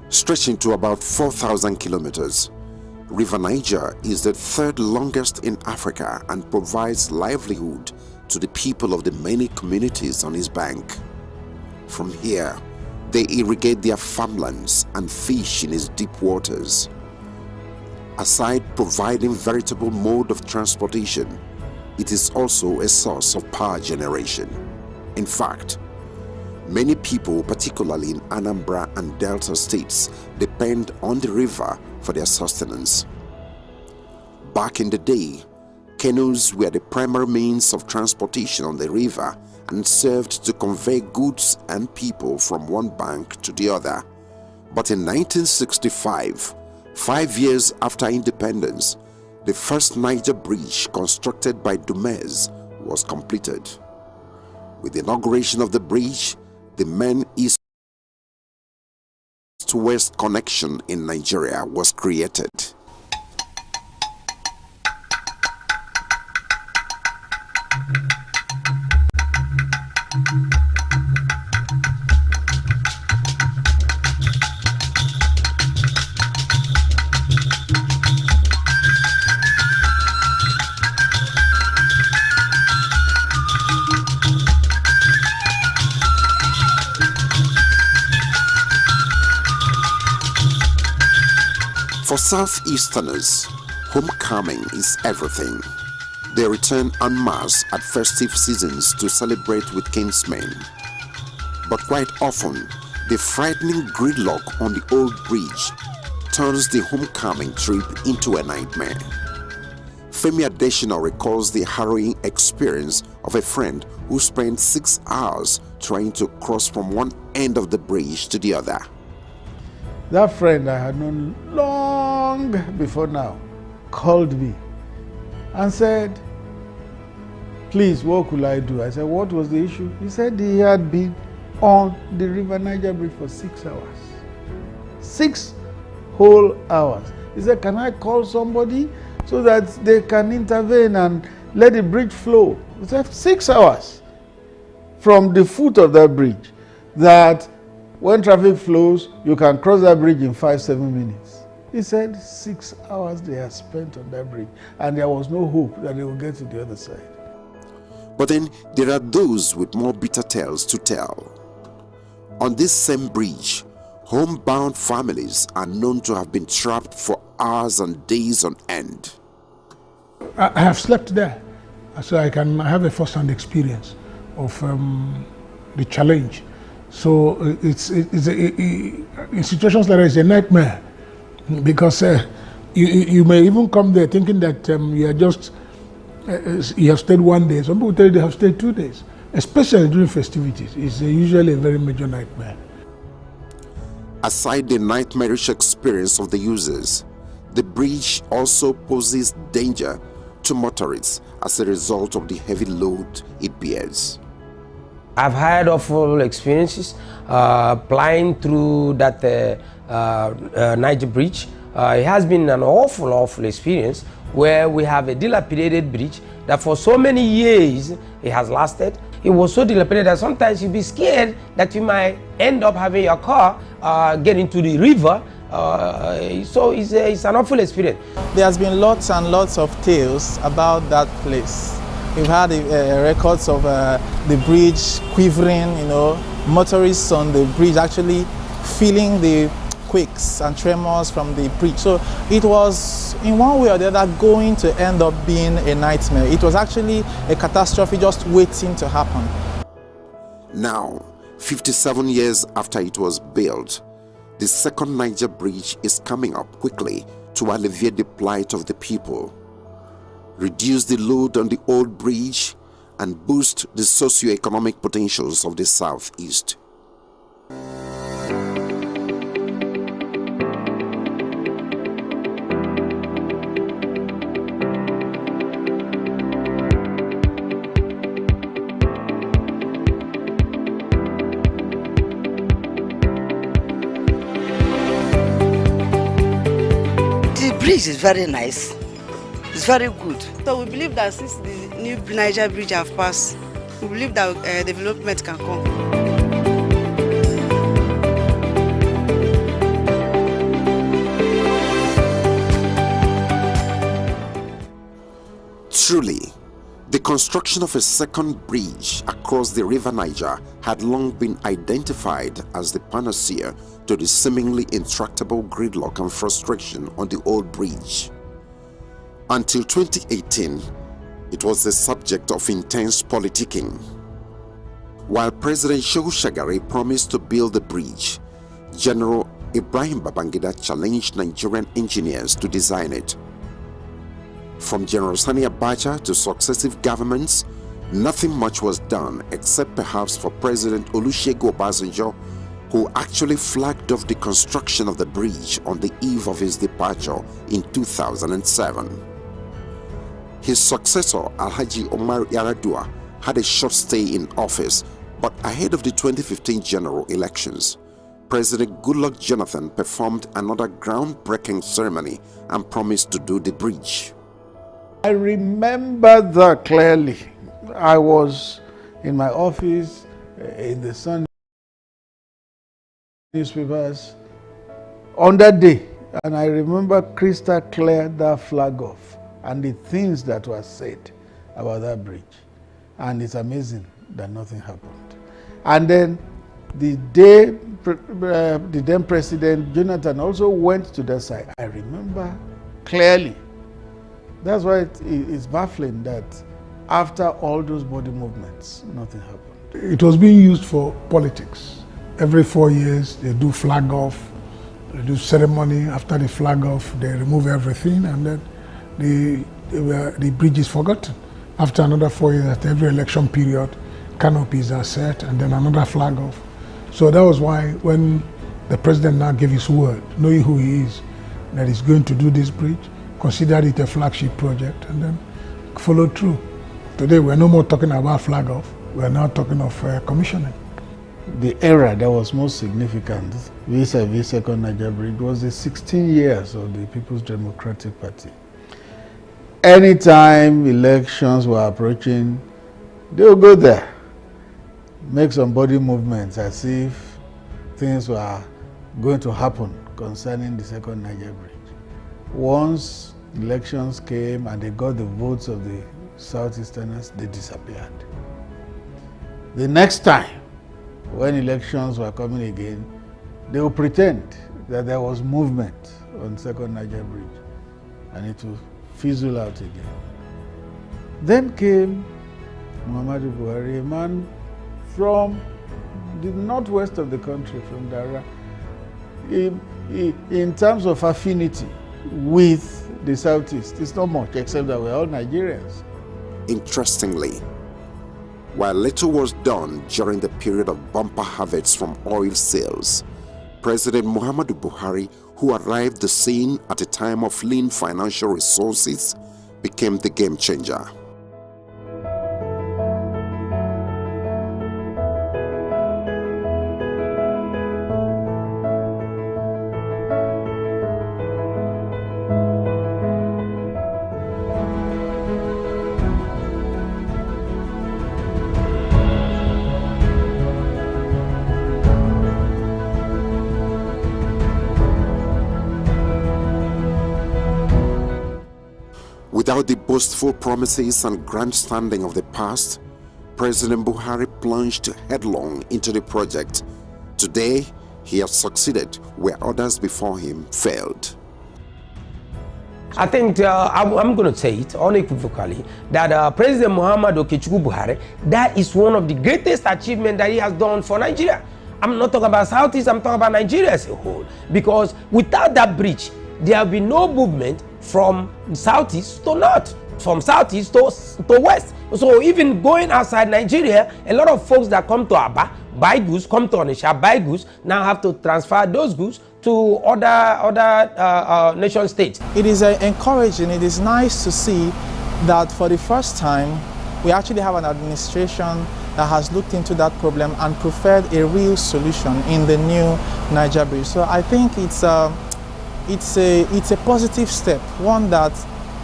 Speaker 16: Stretching to about 4,000 kilometers, River Niger is the third longest in Africa and provides livelihood to the people of the many communities on its bank. From here, they irrigate their farmlands and fish in its deep waters. Aside providing veritable mode of transportation, it is also a source of power generation. In fact, many people, particularly in Anambra and Delta states, depend on the river for their sustenance. Back in the day, canoes were the primary means of transportation on the river and served to convey goods and people from one bank to the other. But in 1965, 5 years after independence, the first Niger Bridge constructed by Dumez was completed. With the inauguration of the bridge, the main east-to-west connection in Nigeria was created. For Southeasterners, homecoming is everything. They return en masse at festive seasons to celebrate with kinsmen. But quite often, the frightening gridlock on the old bridge turns the homecoming trip into a nightmare. Femi Adesina recalls the harrowing experience of a friend who spent 6 hours trying to cross from one end of the bridge to the other.
Speaker 17: That friend I had known long before now called me and said, please, what could I do? I said, what was the issue? He said he had been on the River Niger Bridge for 6 hours. 6 whole hours. He said, can I call somebody so that they can intervene and let the bridge flow? He said, 6 hours from the foot of that bridge, that when traffic flows, you can cross that bridge in 5-7 minutes. He said 6 hours they had spent on that bridge, and there was no hope that they would get to the other side.
Speaker 16: But then there are those with more bitter tales to tell. On this same bridge, homebound families are known to have been trapped for hours and days on end.
Speaker 18: I have slept there, so I can have a first-hand experience of the challenge. So in situations like that, it's a nightmare, because you may even come there thinking that you have stayed 1 day. Some people tell you they have stayed 2 days, especially during festivities. It's usually a very major nightmare.
Speaker 16: Aside the nightmarish experience of the users, the bridge also poses danger to motorists as a result of the heavy load it bears.
Speaker 19: I've had awful experiences flying through that Niger Bridge. It has been an awful experience where we have a dilapidated bridge that for so many years it has lasted. It was so dilapidated that sometimes you'd be scared that you might end up having your car get into the river. So it's an awful experience.
Speaker 20: There has been lots and lots of tales about that place. We've had records of the bridge quivering, motorists on the bridge actually feeling the quakes and tremors from the bridge. So it was, in one way or the other, going to end up being a nightmare. It was actually a catastrophe just waiting to happen.
Speaker 16: Now, 57 years after it was built, the second Niger Bridge is coming up quickly to alleviate the plight of the people, reduce the load on the old bridge, and boost the socio-economic potentials of the Southeast.
Speaker 21: bridge is very nice. It's very good.
Speaker 22: So we believe that since the new Niger bridge have passed, we believe that development can come.
Speaker 16: Truly, the construction of a second bridge across the river Niger had long been identified as the panacea to the seemingly intractable gridlock and frustration on the old bridge. Until 2018, it was the subject of intense politicking. While President Shehu Shagari promised to build the bridge, General Ibrahim Babangida challenged Nigerian engineers to design it. From General Sani Abacha to successive governments, nothing much was done except perhaps for President Olusegun Obasanjo, who actually flagged off the construction of the bridge on the eve of his departure in 2007. His successor, Alhaji Omar Yaradua, had a short stay in office, but ahead of the 2015 general elections, President Goodluck Jonathan performed another groundbreaking ceremony and promised to do the bridge.
Speaker 17: I remember that clearly. I was in my office in the Sunday newspapers on that day, and I remember crystal clear that flag off and the things that were said about that bridge. And it's amazing that nothing happened. And then the day the then President Jonathan also went to that side. I remember clearly. That's why it's baffling that after all those body movements, nothing happened.
Speaker 18: It was being used for politics. Every 4 years, they do flag off, they do ceremony. After the flag off, they remove everything, and then the bridge is forgotten. After another 4 years, at every election period, canopies are set, and then another flag off. So that was why when the president now gave his word, knowing who he is, that he's going to do this bridge, considered it a flagship project, and then followed through. Today, we're no more talking about flag off. We're now talking of commissioning.
Speaker 17: The era that was most significant vis-a-vis Second Niger Bridge was the 16 years of the People's Democratic Party. Anytime elections were approaching, they would go there, make some body movements as if things were going to happen concerning the Second Niger Bridge. Once elections came and they got the votes of the Southeasterners, they disappeared. The next time, when elections were coming again, they would pretend that there was movement on Second Niger Bridge, and it would fizzle out again. Then came Muhammadu Buhari, a man from the northwest of the country, from Dara. In terms of affinity with the Southeast, it's not much, except that we're all Nigerians.
Speaker 16: Interestingly, while little was done during the period of bumper harvests from oil sales, President Muhammadu Buhari, who arrived at the scene at a time of lean financial resources, became the game changer. Without the boastful promises and grandstanding of the past, President Buhari plunged headlong into the project. Today, he has succeeded where others before him failed.
Speaker 19: I think I'm going to say it unequivocally that President Muhammadu Buhari, that is one of the greatest achievements that he has done for Nigeria. I'm not talking about Southeast, I'm talking about Nigeria as a whole. Because without that bridge, there will be no movement from Southeast to North, from Southeast to West. So even going outside Nigeria, a lot of folks that come to Aba, buy goods, come to Onitsha, buy goods, now have to transfer those goods to other nation states.
Speaker 20: It is encouraging, it is nice to see that for the first time, we actually have an administration that has looked into that problem and preferred a real solution in the new Niger Bridge. So I think it's it's a positive step, one that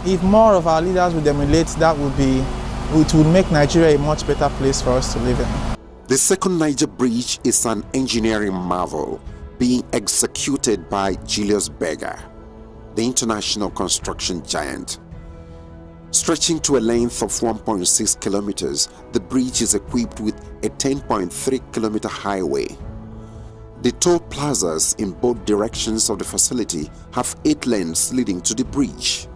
Speaker 20: if more of our leaders would emulate, it would make Nigeria a much better place for us to live in.
Speaker 16: The second Niger Bridge is an engineering marvel being executed by Julius Berger, the international construction giant. Stretching to a length of 1.6 kilometers, the bridge is equipped with a 10.3-kilometer highway. The toll plazas in both directions of the facility have 8 lanes leading to the bridge.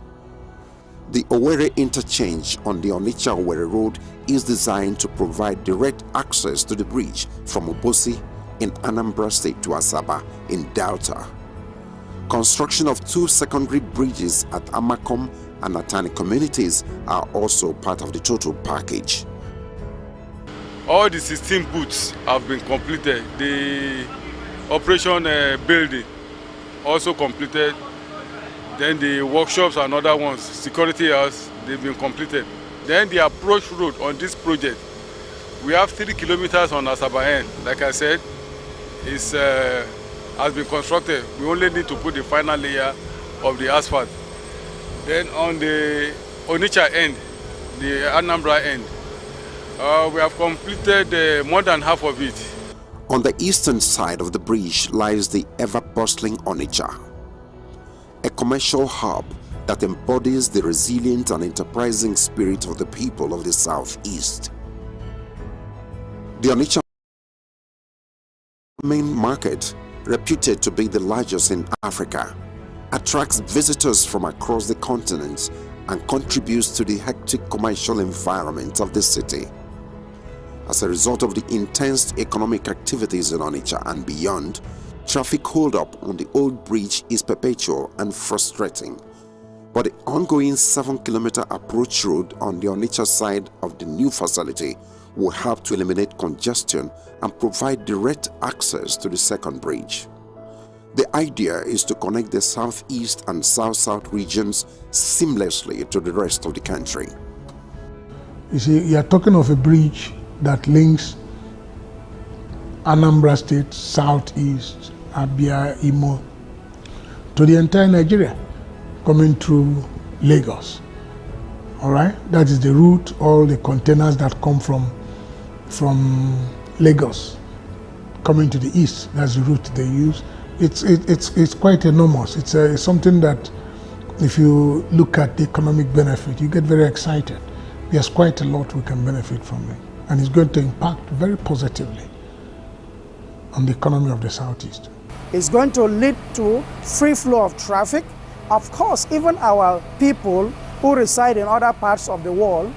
Speaker 16: The Owerri interchange on the Onitsha-Owerri road is designed to provide direct access to the bridge from Obosi in Anambra State to Asaba in Delta. Construction of 2 secondary bridges at Amakom and Atani communities are also part of the total package.
Speaker 1: All the 16 booths have been completed. The operation building also completed. Then the workshops and other ones, security house, they've been completed. Then the approach road on this project, we have 3 kilometers on Asaba end. Like I said, has been constructed. We only need to put the final layer of the asphalt. Then on the Onitsha end, the Anambra end, we have completed more than half of it.
Speaker 16: On the eastern side of the bridge lies the ever-bustling Onitsha, a commercial hub that embodies the resilient and enterprising spirit of the people of the southeast. The Onitsha main market, reputed to be the largest in Africa, attracts visitors from across the continent and contributes to the hectic commercial environment of the city. As a result of the intense economic activities in Onitsha and beyond, traffic holdup on the old bridge is perpetual and frustrating. But the ongoing 7-kilometer approach road on the Onitsha side of the new facility will help to eliminate congestion and provide direct access to the second bridge. The idea is to connect the southeast and south-south regions seamlessly to the rest of the country.
Speaker 18: You see, you are talking of a bridge that links Anambra State, southeast, Abia, Imo, to the entire Nigeria, coming through Lagos. All right, that is the route. All the containers that come from Lagos coming to the east, that's the route they use. It's quite enormous. It's something that, if you look at the economic benefit, you get very excited. There's quite a lot we can benefit from it, and it's going to impact very positively on the economy of the southeast.
Speaker 2: It's going to lead to free flow of traffic. Of course, even our people who reside in other parts of the world,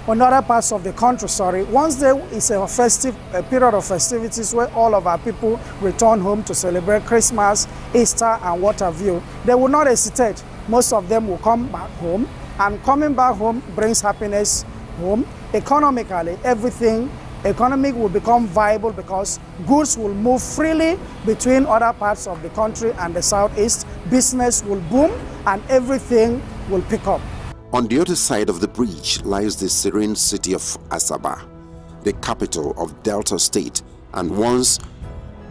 Speaker 2: in other parts of the country, once there is a period of festivities where all of our people return home to celebrate Christmas, Easter, and what have you, they will not hesitate. Most of them will come back home, and coming back home brings happiness home. Economically, economic will become viable because goods will move freely between other parts of the country and the southeast. Business will boom, and everything will pick up.
Speaker 16: On the other side of the bridge lies the serene city of Asaba, the capital of Delta State and once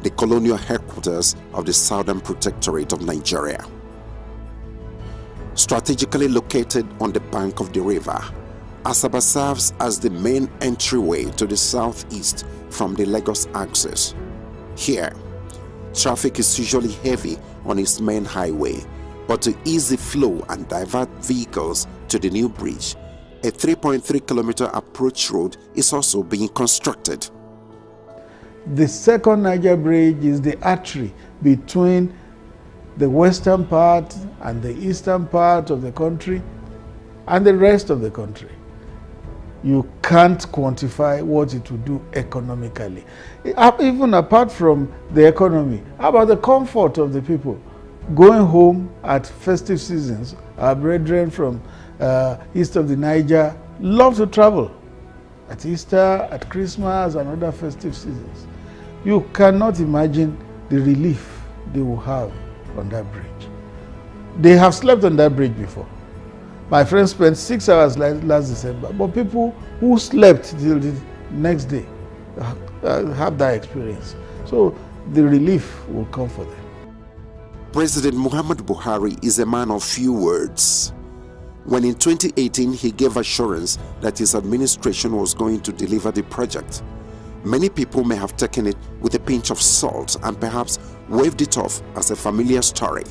Speaker 16: the colonial headquarters of the Southern Protectorate of Nigeria. Strategically located on the bank of the river, Asaba serves as the main entryway to the southeast from the Lagos axis. Here, traffic is usually heavy on its main highway, but to ease the flow and divert vehicles to the new bridge, a 3.3-kilometer approach road is also being constructed.
Speaker 17: The second Niger Bridge is the artery between the western part and the eastern part of the country and the rest of the country. You can't quantify what it will do economically. Even apart from the economy, how about the comfort of the people? Going home at festive seasons, our brethren from east of the Niger love to travel at Easter, at Christmas, and other festive seasons. You cannot imagine the relief they will have on that bridge. They have slept on that bridge before. My friend spent 6 hours last December, but people who slept till the next day have that experience. So the relief will come for them.
Speaker 16: President Muhammad Buhari is a man of few words. When in 2018 he gave assurance that his administration was going to deliver the project, many people may have taken it with a pinch of salt and perhaps waved it off as a familiar story,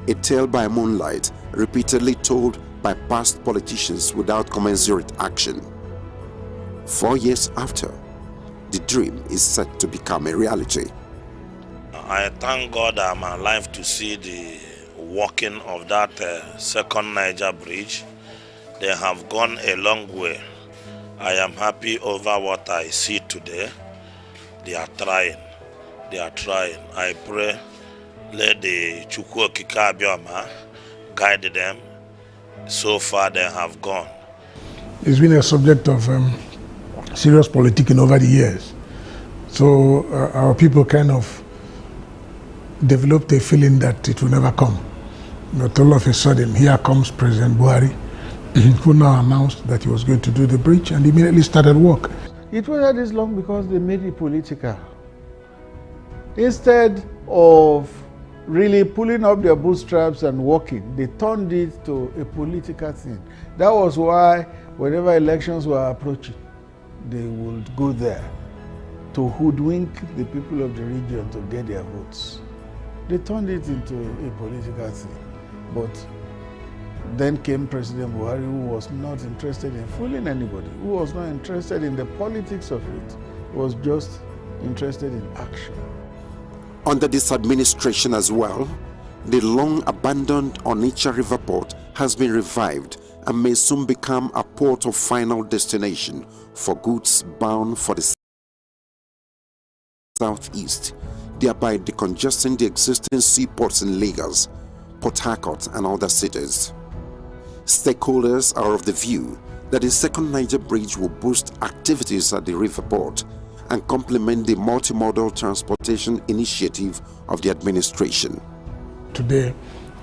Speaker 16: a tale by moonlight repeatedly told by past politicians without commensurate action. 4 years after, the dream is set to become a reality.
Speaker 3: I thank God I'm alive to see the working of that second Niger bridge. They have gone a long way. I am happy over what I see today. They are trying. They are trying. I pray, let the Chukwu Okike Abioma guide them. So far they have gone.
Speaker 18: It's been a subject of serious politicking over the years. So our people kind of developed a feeling that it will never come. But all of a sudden, here comes President Buhari, who now announced that he was going to do the bridge and immediately started work.
Speaker 17: It was this long because they made it political. Instead of really pulling up their bootstraps and working, they turned it to a political thing. That was why whenever elections were approaching, they would go there to hoodwink the people of the region to get their votes. They turned it into a political thing. But then came President Buhari, who was not interested in fooling anybody, who was not interested in the politics of it, was just interested in action.
Speaker 16: Under this administration as well, the long-abandoned Onitsha River Port has been revived and may soon become a port of final destination for goods bound for the southeast, thereby decongesting the existing seaports in Lagos, Port Harcourt and other cities. Stakeholders are of the view that the second Niger bridge will boost activities at the river port and complement the multimodal transportation initiative of the administration.
Speaker 18: Today,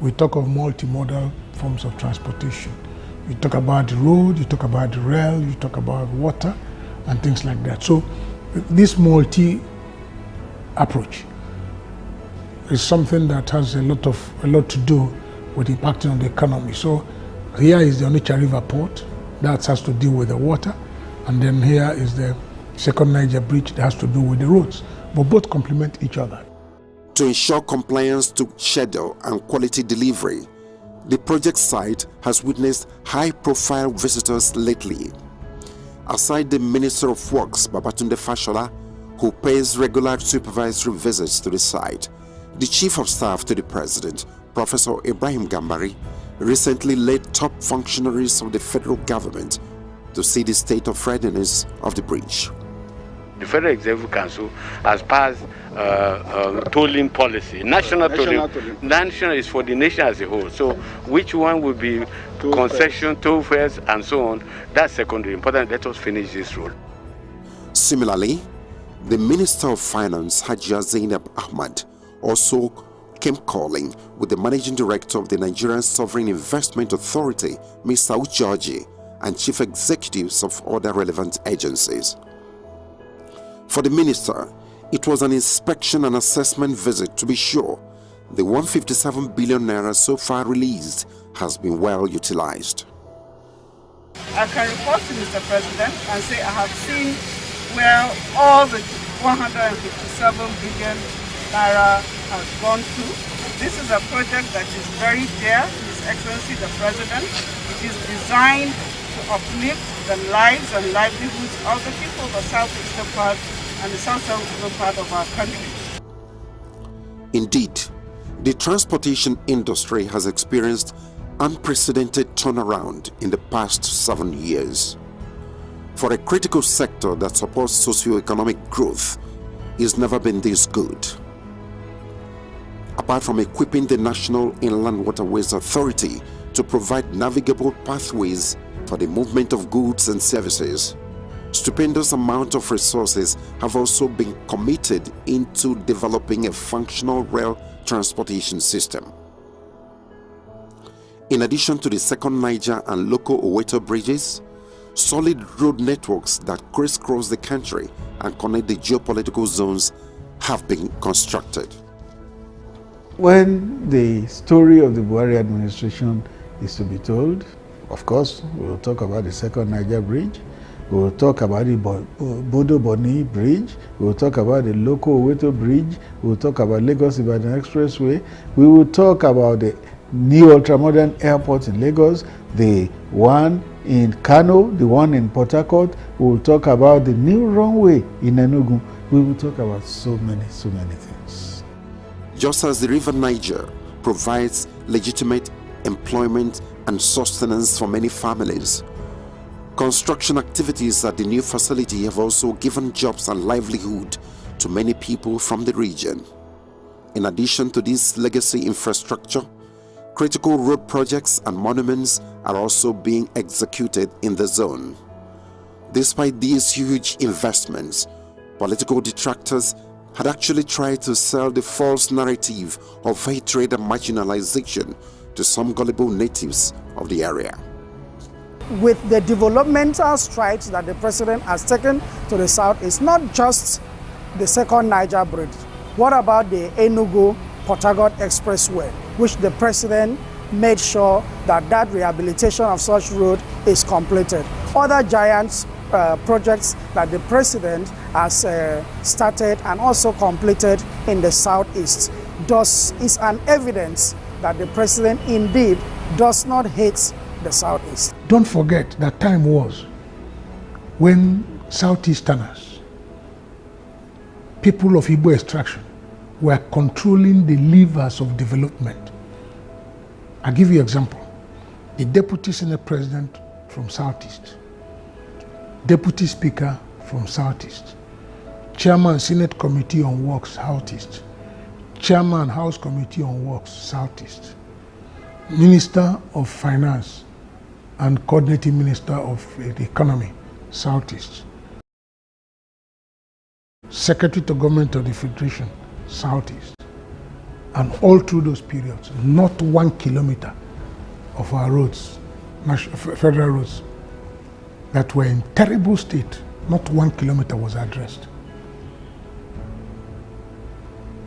Speaker 18: we talk of multimodal forms of transportation. You talk about the road, you talk about the rail, you talk about water and things like that. So this multi-approach is something that has a lot to do with impacting on the economy. So here is the Onitsha River Port that has to deal with the water, and then here is the second Niger bridge that has to do with the roads, but both complement each other.
Speaker 16: To ensure compliance to schedule and quality delivery, the project site has witnessed high-profile visitors lately. Aside the Minister of Works, Babatunde Fashola, who pays regular supervisory visits to the site, the Chief of Staff to the President, Professor Ibrahim Gambari, recently led top functionaries of the federal government to see the state of readiness of the bridge.
Speaker 4: The Federal Executive Council has passed tolling policy, national tolling. National is for the nation as a whole. So which one will be concession, toll fares, and so on? That's secondary. Important. Let us finish this road.
Speaker 16: Similarly, the Minister of Finance, Hajia Zainab Ahmad, also came calling with the Managing Director of the Nigerian Sovereign Investment Authority, Mr. Ujoji, and Chief Executives of other relevant agencies. For the Minister, it was an inspection and assessment visit to be sure the 157 billion naira so far released has been well utilized.
Speaker 23: I can report to Mr. President and say I have seen where all the 157 billion naira has gone to. This is a project that is very dear to His Excellency the President. It is designed to uplift the lives and livelihoods of the people of the southeastern part and the southwestern part of our country.
Speaker 16: Indeed, the transportation industry has experienced unprecedented turnaround in the past 7 years. For a critical sector that supports socio-economic growth, it's never been this good. Apart from equipping the National Inland Waterways Authority to provide navigable pathways for the movement of goods and services, stupendous amount of resources have also been committed into developing a functional rail transportation system. In addition to the second Niger and local Oweto bridges, solid road networks that crisscross the country and connect the geopolitical zones have been constructed.
Speaker 17: When the story of the Buhari administration is to be told, of course, we will talk about the second Niger Bridge. We will talk about the Bodo Boni Bridge. We will talk about the Loko Oweto Bridge. We will talk about Lagos Ibadan Expressway. We will talk about the new ultramodern airport in Lagos, the one in Kano, the one in Port Harcourt. We will talk about the new runway in Enugu. We will talk about so many things.
Speaker 16: Just as the River Niger provides legitimate employment and sustenance for many families, construction activities at the new facility have also given jobs and livelihood to many people from the region. In addition to this legacy infrastructure, critical road projects and monuments are also being executed in the zone. Despite these huge investments, political detractors had actually tried to sell the false narrative of hatred and marginalization to some gullible natives of the area.
Speaker 2: With the developmental strides that the president has taken to the south, it's not just the second Niger Bridge. What about the Enugu-Port Harcourt Expressway, which the president made sure that rehabilitation of such road is completed? Other giant projects that the president has started and also completed in the southeast is an evidence that the president indeed does not hate the southeast.
Speaker 18: Don't forget that time was when southeasterners, people of Igbo extraction, were controlling the levers of development. I'll give you an example. The deputy senate president from southeast, deputy speaker from southeast, chairman senate committee on works southeast, chairman house committee on works southeast, minister of finance and coordinating minister of the economy southeast, secretary to government of the federation southeast. And all through those periods, not 1 kilometer of our roads, federal roads, that were in terrible state, not 1 kilometer was addressed.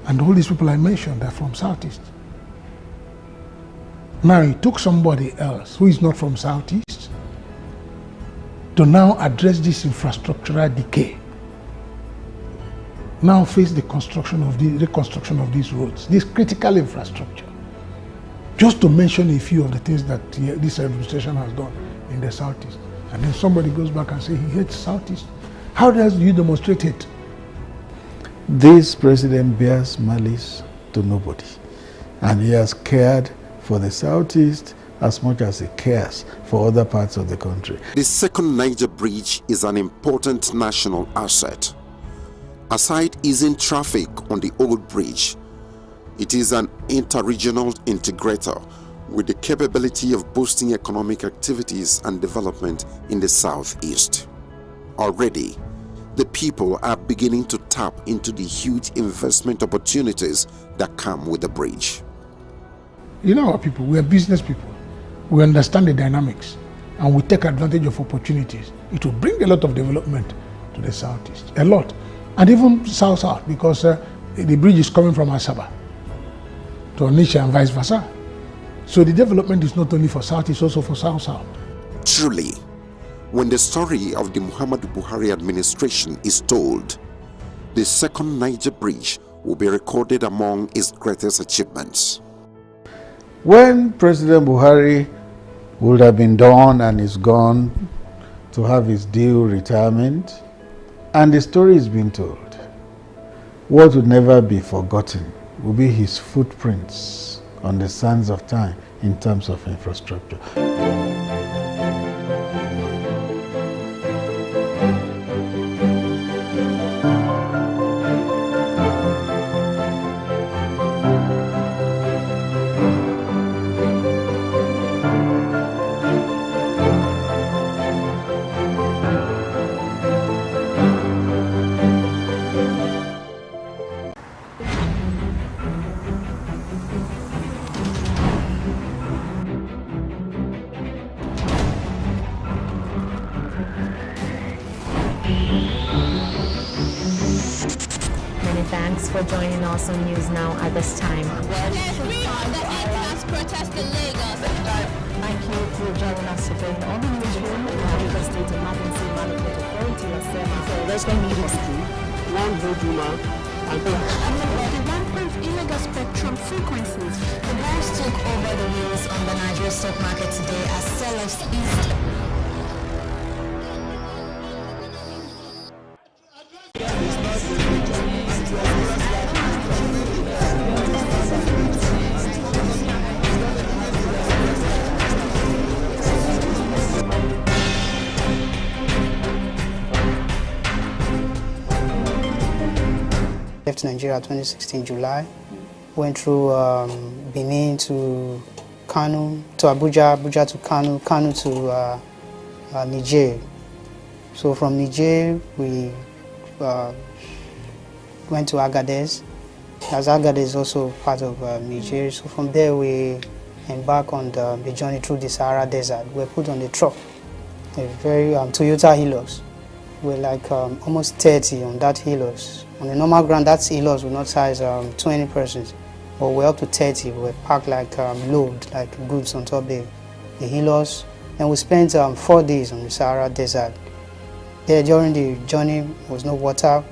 Speaker 18: And all these people I mentioned are from southeast. Now it took somebody else who is not from southeast to now address this infrastructural decay. Now face the reconstruction of these roads, this critical infrastructure. Just to mention a few of the things that this administration has done in the southeast. And then somebody goes back and says he hates southeast. How do you demonstrate it?
Speaker 17: This president bears malice to nobody, and he has cared for the southeast as much as he cares for other parts of the country.
Speaker 16: The second Niger Bridge is an important national asset. Aside easing traffic on the old bridge, it is an inter-regional integrator with the capability of boosting economic activities and development in the southeast. Already, the people are beginning to tap into the huge investment opportunities that come with the bridge.
Speaker 18: You know our people, we are business people. We understand the dynamics and we take advantage of opportunities. It will bring a lot of development to the southeast, a lot. And even south-south, because the bridge is coming from Asaba to Onitsha and vice versa. So the development is not only for south, it's also for south-south.
Speaker 16: Truly, when the story of the Muhammadu Buhari administration is told, the second Niger Bridge will be recorded among its greatest achievements.
Speaker 17: When President Buhari would have been done and is gone to have his due retirement, and the story is being told, what would never be forgotten will be his footprints on the sands of time in terms of infrastructure.
Speaker 6: joining us on News Now at this time. Thank you for joining us today on the newsroom. The State Emergency Management Authority has said there's going to be one vote woman. The rampant illegal spectrum frequencies. The banks took over the wheels on the Nigerian stock market today as sellers eased.
Speaker 7: 2016 July. Went through Benin to Kano, to Abuja, Abuja to Kano, Kano to Niger. So from Niger we went to Agadez, as Agadez is also part of Niger. So from there we embarked on the journey through the Sahara Desert. We were put on the truck, a very Toyota Hilux. We're like almost 30 on that Hilux. On the normal ground, that Hilux will not size 20 persons, but we're up to 30. We're packed like load, like goods on top of the Hilux. And we spent 4 days on the Sahara Desert. There during the journey, there was no water.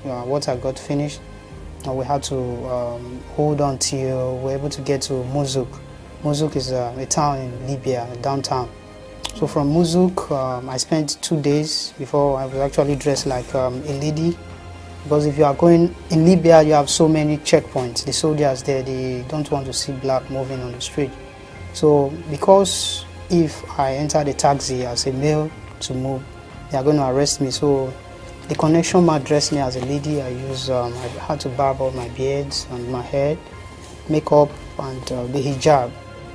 Speaker 7: Water got finished, and we had to hold on till we were able to get to Mozouk. Mozouk is a town in Libya, downtown. So from Mozouk, I spent 2 days before I was actually dressed like a lady. Because if you are going in Libya, you have so many checkpoints. The soldiers there, they don't want to see black moving on the street. So because if I enter the taxi as a male to move, they are going to arrest me. So the connection man dressed me as a lady. I had to barb all my beards and my head, makeup, and the hijab.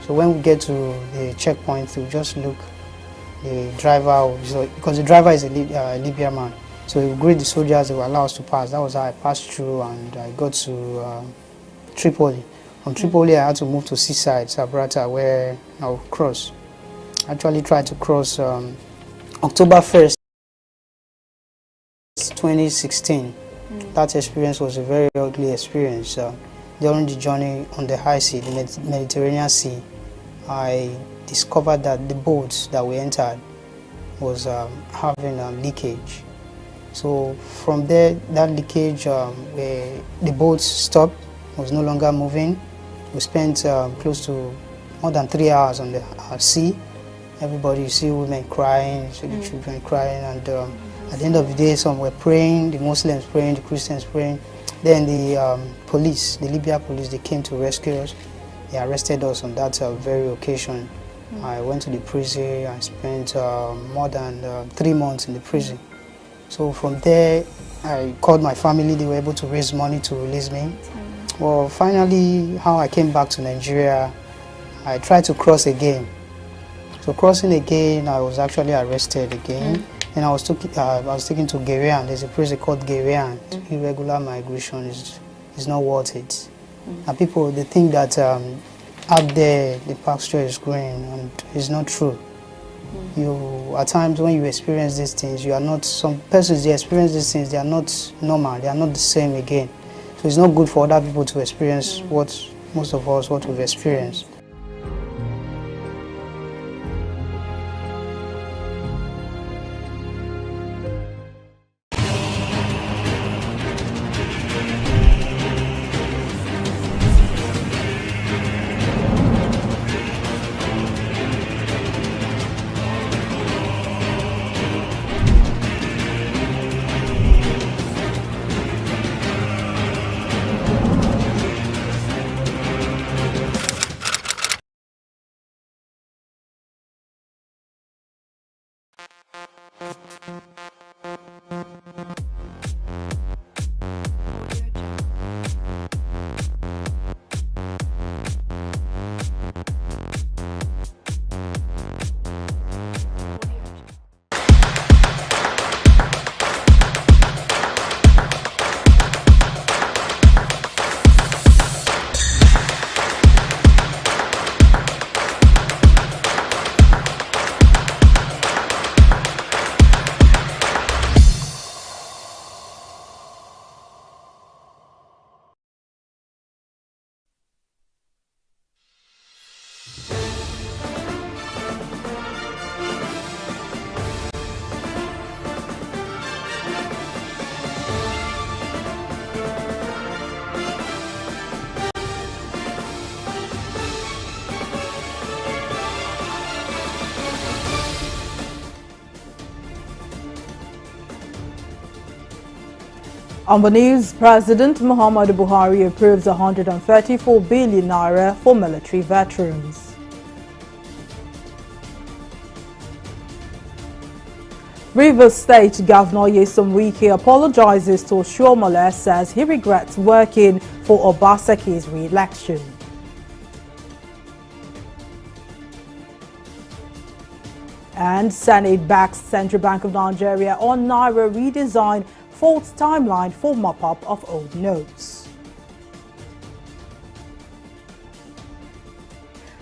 Speaker 7: So when we get to the checkpoint, we just look the driver, because the driver is a Libyan man. So we greet the soldiers, they will allow us to pass. That was how I passed through, and I got to Tripoli. From Tripoli, I had to move to seaside, Sabrata, where I will cross. I actually tried to cross October 1st, 2016. That experience was a very ugly experience. During the journey on the high sea, the Mediterranean Sea, I discovered that the boat that we entered was having a leakage. So from there, that leakage, where the boat stopped, was no longer moving. We spent close to more than 3 hours on the sea. Everybody, you see women crying, you see the children crying, and at the end of the day, some were praying, the Muslims praying, the Christians praying. Then the police, the Libya police, they came to rescue us. They arrested us on that very occasion. I went to the prison. I spent more than 3 months in the prison. So from there, I called my family. They were able to raise money to release me. Well, finally, how I came back to Nigeria, I tried to cross again. So crossing again, I was actually arrested again. And I was taken to Gerian. There's a prison called Gerian. Irregular migration is not worth it. And people, they think that out there the pasture is green, and it's not true. At times when you experience these things, you are not, some persons, they experience these things, they are not normal, they are not the same again. So it's not good for other people to experience what we've experienced.
Speaker 5: On the news, President Muhammadu Buhari approves 134 billion naira for military veterans. Rivers State Governor Nyesom Wike apologizes to Oshiomhole, says he regrets working for Obaseki's re-election. And Senate backs Central Bank of Nigeria on Naira redesign, false timeline for mop-up of old notes.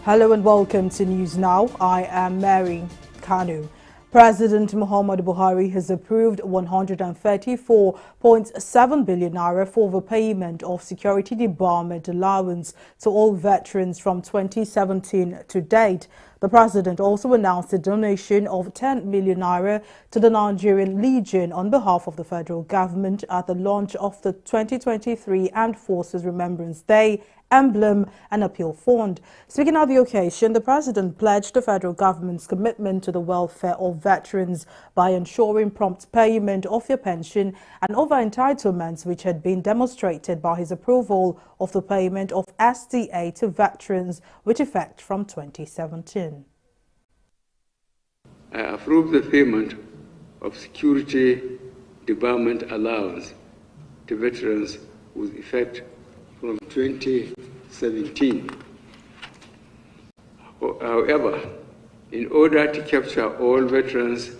Speaker 5: Hello and welcome to News Now. I am Mary Kanu. President Muhammadu Buhari has approved 134.7 billion naira for the payment of security debarment allowance to all veterans from 2017 to date. The president also announced a donation of 10 million naira to the Nigerian Legion on behalf of the federal government at the launch of the 2023 Armed Forces Remembrance Day emblem and appeal fund. Speaking at the occasion, the president pledged the federal government's commitment to the welfare of veterans by ensuring prompt payment of their pension and other entitlements, which had been demonstrated by his approval of the payment of SDA to veterans with effect from 2017.
Speaker 8: I approve the payment of security debarment allowance to veterans with effect from 2017. However, in order to capture all veterans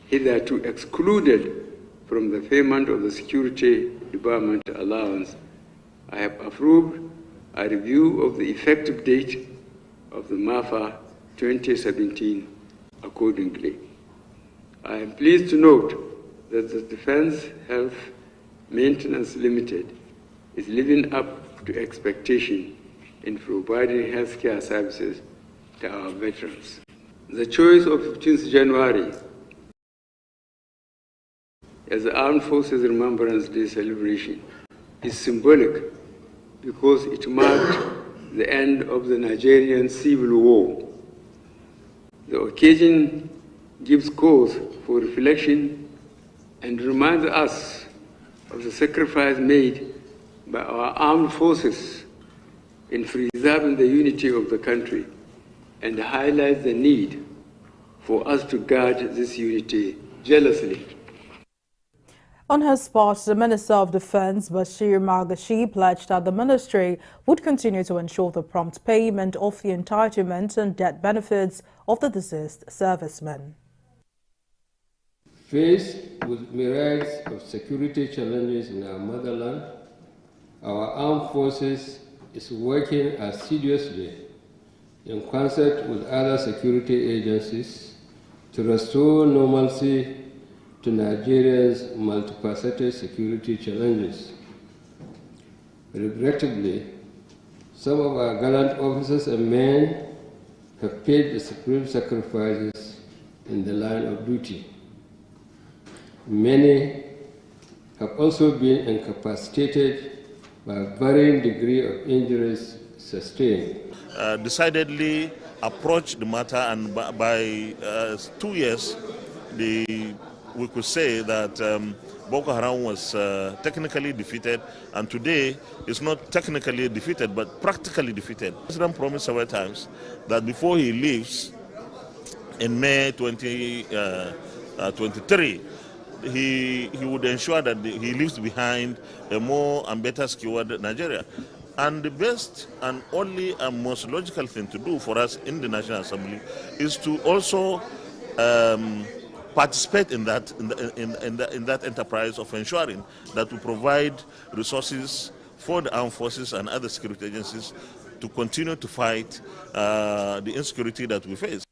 Speaker 8: hitherto excluded from the payment of the security debarment allowance, I have approved a review of the effective date of the MAFA 2017 accordingly. I am pleased to note that the Defense Health Maintenance Limited is living up to expectation in providing healthcare services to our veterans. The choice of 15th January as the Armed Forces Remembrance Day celebration is symbolic because it marked the end of the Nigerian Civil War. The occasion gives cause for reflection and reminds us of the sacrifice made by our armed forces in preserving the unity of the country and highlights the need for us to guard this unity jealously.
Speaker 5: On his part, the Minister of Defense, Bashir Magashi, pledged that the ministry would continue to ensure the prompt payment of the entitlements and debt benefits of the deceased servicemen.
Speaker 10: Faced with myriads of security challenges in our motherland, our armed forces is working assiduously in concert with other security agencies to restore normalcy to Nigeria's multifaceted security challenges. Regrettably, some of our gallant officers and men have paid the supreme sacrifices in the line of duty. Many have also been incapacitated by a varying degree of injuries sustained.
Speaker 3: Decidedly approach the matter, and by 2 years, we could say that Boko Haram was technically defeated, and today it's not technically defeated, but practically defeated. The President promised several times that before he leaves in May 2023, he would ensure that he leaves behind a more and better secured Nigeria. And the best and only and most logical thing to do for us in the National Assembly is to also participate in that enterprise of ensuring that we provide resources for the armed forces and other security agencies to continue to fight the insecurity that we face.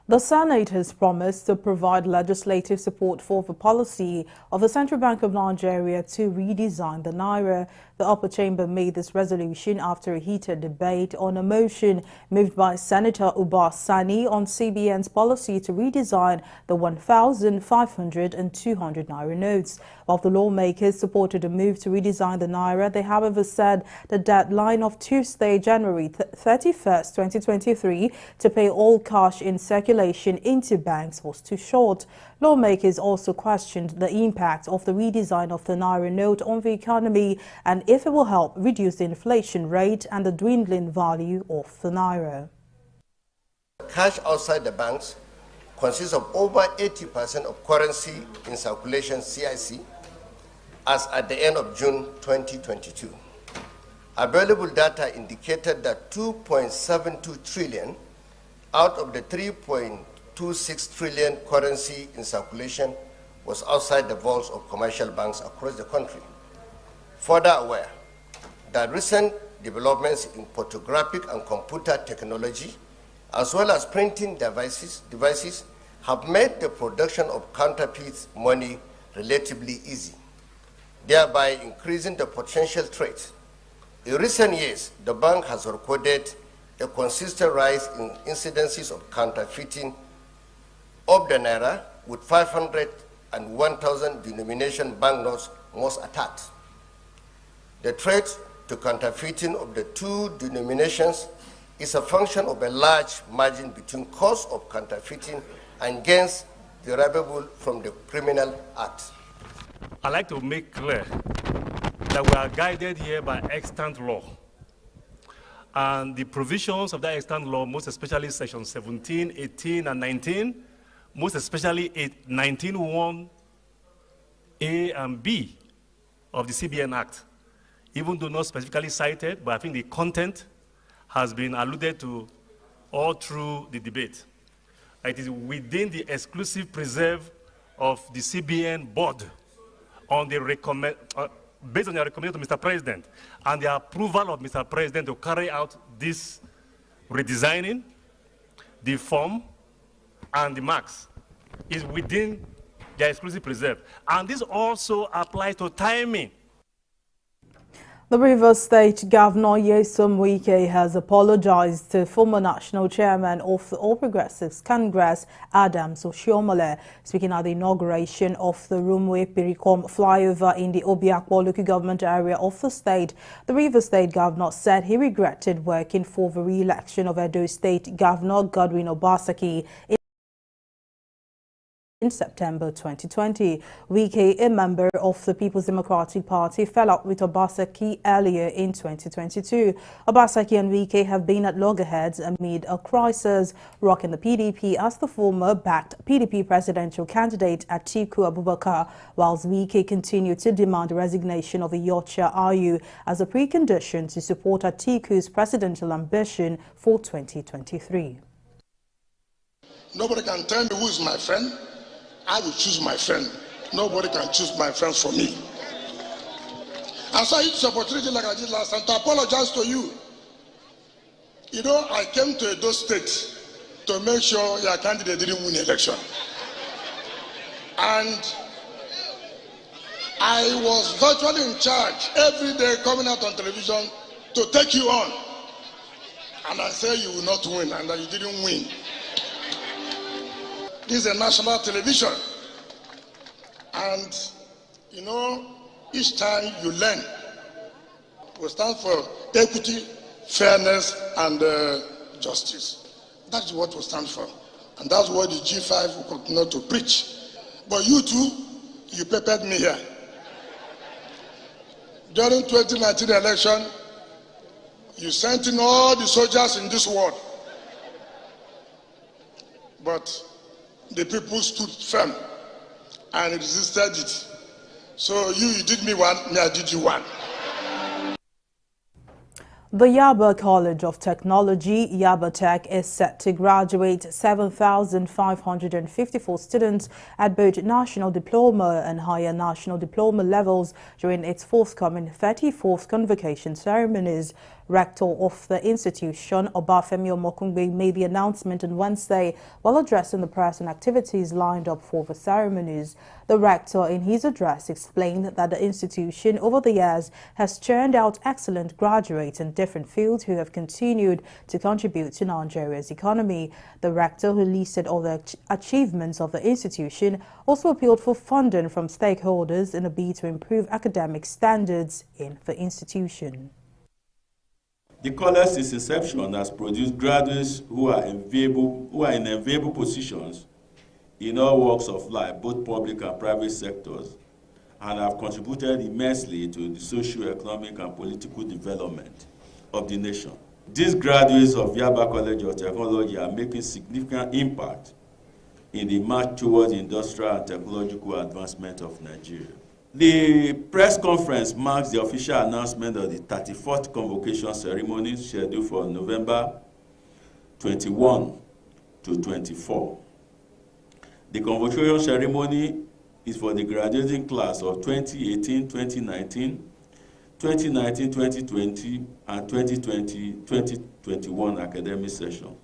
Speaker 5: The Senate has promised to provide legislative support for the policy of the Central Bank of Nigeria to redesign the Naira. The upper chamber made this resolution after a heated debate on a motion moved by Senator Uba Sani on CBN's policy to redesign the 1,500 and 200 Naira notes. While the lawmakers supported a move to redesign the Naira, they however said the deadline of Tuesday, January 31st, 2023 to pay all cash in circulation regulation into banks was too short. Lawmakers also questioned the impact of the redesign of the Naira note on the economy and if it will help reduce the inflation rate and the dwindling value of the Naira.
Speaker 11: Cash outside the banks consists of over 80% of currency in circulation CIC as at the end of June 2022. Available data indicated that 2.72 trillion out of the 3.26 trillion currency in circulation was outside the vaults of commercial banks across the country. Further aware that recent developments in photographic and computer technology, as well as printing devices have made the production of counterfeit money relatively easy, thereby increasing the potential threat. In recent years, the bank has recorded a consistent rise in incidences of counterfeiting of the Naira, with 500 and 1,000 denomination banknotes most attacked. The threat to counterfeiting of the two denominations is a function of a large margin between cost of counterfeiting and gains derivable from the criminal act.
Speaker 12: I'd like to make clear that we are guided here by extant law. And the provisions of that extant law, most especially section 17, 18, and 19, most especially 19(1) A and B of the CBN Act, even though not specifically cited, but I think the content has been alluded to all through the debate. It is within the exclusive preserve of the CBN board on the based on the recommendation of Mr. President and the approval of Mr. President to carry out this redesigning, the form and the marks is within their exclusive preserve. And this also applies to timing.
Speaker 5: The Rivers State Governor Nyesom Wike has apologized to former National Chairman of the All Progressives Congress, Adams Oshiomhole, speaking at the inauguration of the Rumwe Piricom flyover in the Obiakpo local government area of the state. The Rivers State Governor said he regretted working for the re-election of Edo State Governor Godwin Obaseki in September 2020. Wike, a member of the People's Democratic Party, fell out with Obaseki earlier in 2022. Obaseki and Wike have been at loggerheads amid a crisis rocking the PDP as the former backed PDP presidential candidate Atiku Abubakar, whilst Wike continued to demand the resignation of Iyorchia Ayu as a precondition to support Atiku's presidential ambition for 2023.
Speaker 13: Nobody can tell me who is my friend. I will choose my friend. Nobody can choose my friend for me. And so I use this opportunity like I did last time to apologize to you. You know, I came to Edo State to make sure your candidate didn't win the election. And I was virtually in charge every day coming out on television to take you on. And I said you will not win and that you didn't win. This is a national television. And, you know, each time you learn, we stand for equity, fairness, and justice. That's what we stand for. And that's what the G5 will continue to preach. But you too, you prepared me here. During 2019 election, you sent in all the soldiers in this world. But the people stood firm and resisted it. So you did me one, me I did you one.
Speaker 5: The Yaba College of Technology, Yaba Tech, is set to graduate 7,554 students at both National Diploma and Higher National Diploma levels during its forthcoming 34th convocation ceremonies. Rector of the institution, Obafemi Omokungbe, made the announcement on Wednesday while addressing the press and activities lined up for the ceremonies. The rector, in his address, explained that the institution over the years has churned out excellent graduates in different fields who have continued to contribute to Nigeria's economy. The rector, who listed all the achievements of the institution, also appealed for funding from stakeholders in a bid to improve academic standards in the institution.
Speaker 9: The college since inception has produced graduates who are in enviable positions in all walks of life, both public and private sectors, and have contributed immensely to the socio-economic and political development of the nation. These graduates of Yaba College of Technology are making significant impact in the march towards industrial and technological advancement of Nigeria. The press conference marks the official announcement of the 34th convocation ceremony scheduled for November 21 to 24. The convocation ceremony is for the graduating class of 2018-2019, 2019-2020, and 2020-2021 academic session.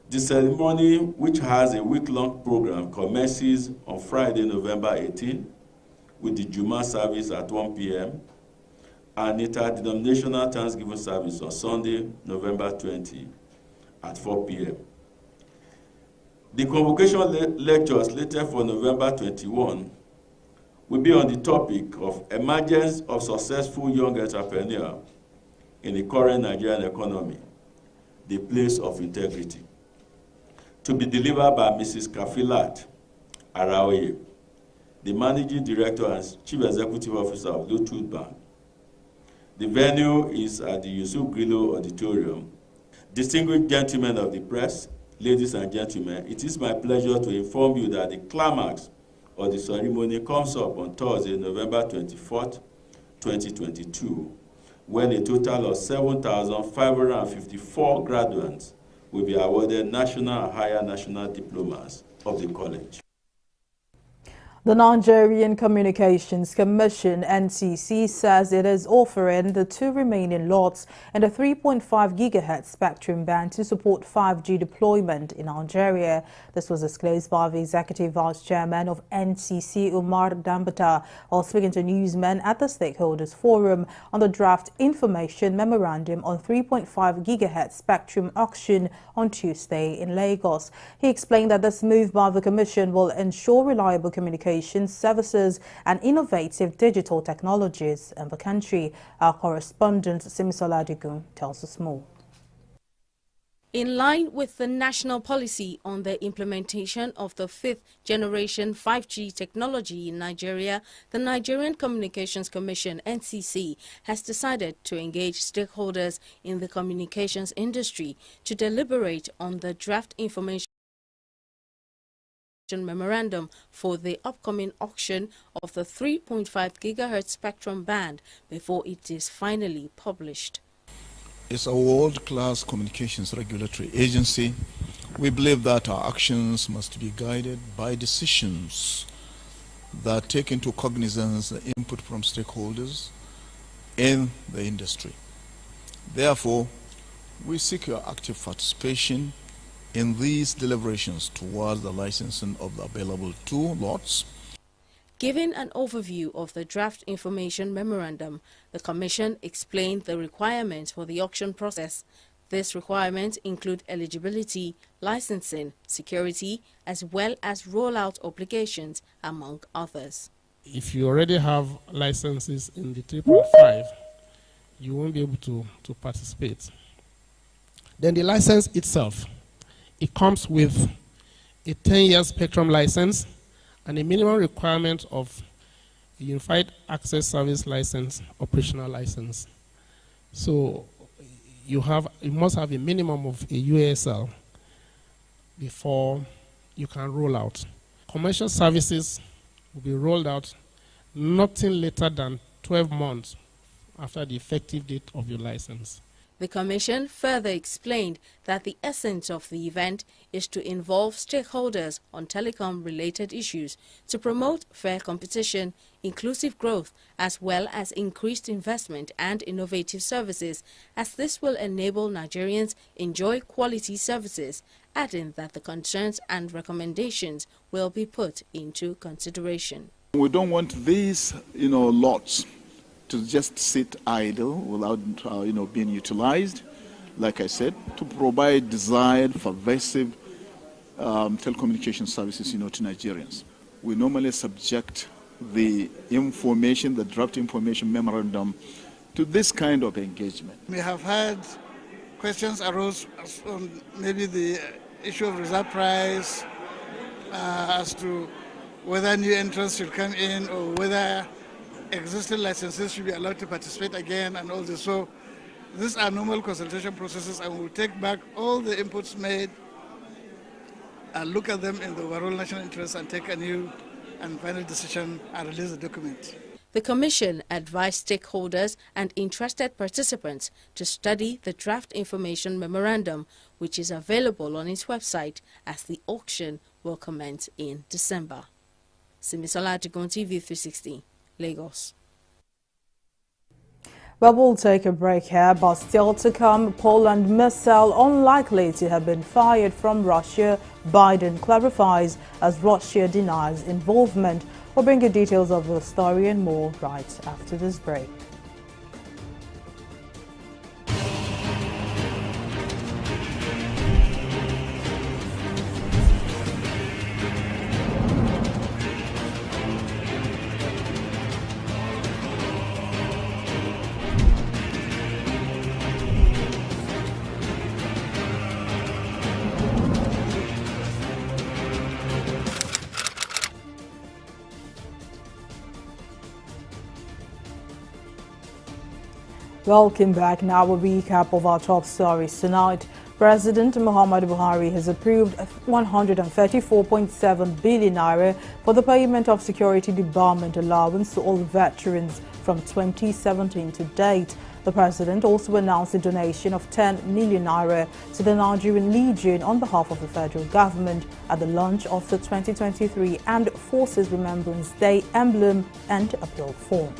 Speaker 9: The ceremony, which has a week-long program, commences on Friday, November 18, with the Juma service at 1 p.m. and interdenominational Thanksgiving service on Sunday, November 20 at 4 p.m. The convocation lecture slated for November 21 will be on the topic of emergence of successful young entrepreneurs in the current Nigerian economy, the place of integrity, to be delivered by Mrs. Kafilat Araoye, the Managing Director and Chief Executive Officer of Bluetooth Bank. The venue is at the Yusuf Grillo Auditorium. Distinguished gentlemen of the press, ladies and gentlemen, it is my pleasure to inform you that the climax of the ceremony comes up on Thursday, November 24th, 2022, when a total of 7,554 graduates will be awarded national and higher national diplomas of the college.
Speaker 5: The Nigerian Communications Commission, NCC, says it is offering the 2 remaining lots in the 3.5 GHz spectrum band to support 5G deployment in Nigeria. This was disclosed by the Executive Vice Chairman of NCC, Umar Dambata, while speaking to newsmen at the Stakeholders Forum on the draft information memorandum on 3.5 GHz spectrum auction on Tuesday in Lagos. He explained that this move by the Commission will ensure reliable communication services and innovative digital technologies in the country. Our correspondent Simisola Adigun tells us more.
Speaker 14: In line with the national policy on the implementation of the 5th generation 5G technology in Nigeria, the Nigerian Communications Commission, NCC, has decided to engage stakeholders in the communications industry to deliberate on the draft information memorandum for the upcoming auction of the 3.5 GHz spectrum band before it is finally published.
Speaker 15: It's a world-class communications regulatory agency. We believe that our actions must be guided by decisions that take into cognizance the input from stakeholders in the industry. Therefore, we seek your active participation in these deliberations towards the licensing of the available 2 lots.
Speaker 14: Giving an overview of the draft information memorandum, the Commission explained the requirements for the auction process. These requirements include eligibility, licensing, security, as well as rollout obligations, among others.
Speaker 24: If you already have licenses in the 3.5, you won't be able to participate. Then the license itself, it comes with a 10-year spectrum license and a minimum requirement of a Unified Access Service license, operational license. So you must have a minimum of a UASL before you can roll out. Commercial services will be rolled out nothing later than 12 months after the effective date of your license.
Speaker 14: The Commission further explained that the essence of the event is to involve stakeholders on telecom-related issues to promote fair competition, inclusive growth, as well as increased investment and innovative services, as this will enable Nigerians enjoy quality services, adding that the concerns and recommendations will be put into consideration.
Speaker 25: We don't want these, lots to just sit idle without, being utilized, like I said, to provide desired, pervasive telecommunication services, to Nigerians. We normally subject the information, the draft information memorandum, to this kind of engagement.
Speaker 26: We have had
Speaker 1: questions arose on maybe the issue of reserve price, as to whether new entrants should come in or whether existing licenses should be allowed to participate again and all this. So these are normal consultation processes, and we'll take back all the inputs made and look at them in the overall national interest and take a new and final decision and release the document.
Speaker 14: The Commission advised stakeholders and interested participants to study the draft information memorandum, which is available on its website, as the auction will commence in December. Simisola Adigun, TV360, Lagos.
Speaker 5: Well, we'll take a break here, but still to come, Poland missile unlikely to have been fired from Russia, Biden clarifies as Russia denies involvement. We'll bring you details of the story and more right after this break. Welcome back. Now a recap of our top stories tonight. President Muhammadu Buhari has approved 134.7 billion naira for the payment of security debarment allowance to all veterans from 2017 to date. The president also announced a donation of 10 million naira to the Nigerian Legion on behalf of the federal government at the launch of the 2023 Armed Forces Remembrance Day emblem and appeal form.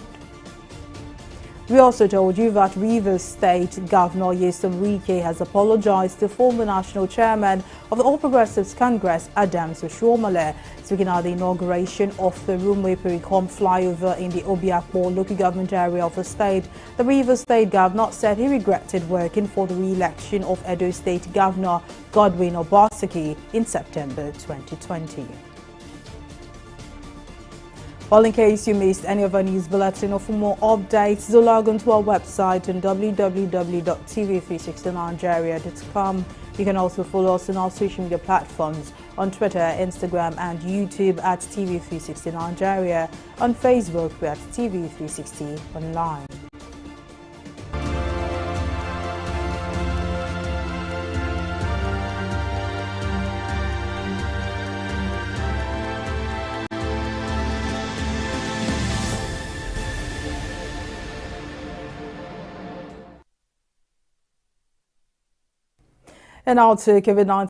Speaker 5: We also told you that Rivers State Governor Nyesom Wike has apologized to former national chairman of the All Progressives Congress, Adams Oshiomhole. Speaking at the inauguration of the Rumwe-Pericom flyover in the Obiakpo local government area of the state, the Rivers State Governor said he regretted working for the re-election of Edo State Governor Godwin Obaseki in September 2020. Well, in case you missed any of our news bulletin or for more updates, do log on to our website on www.tv360nigeria.com. You can also follow us on our social media platforms on Twitter, Instagram and YouTube at TV360 Nigeria. On Facebook, we're at TV360 Online. And now to COVID-19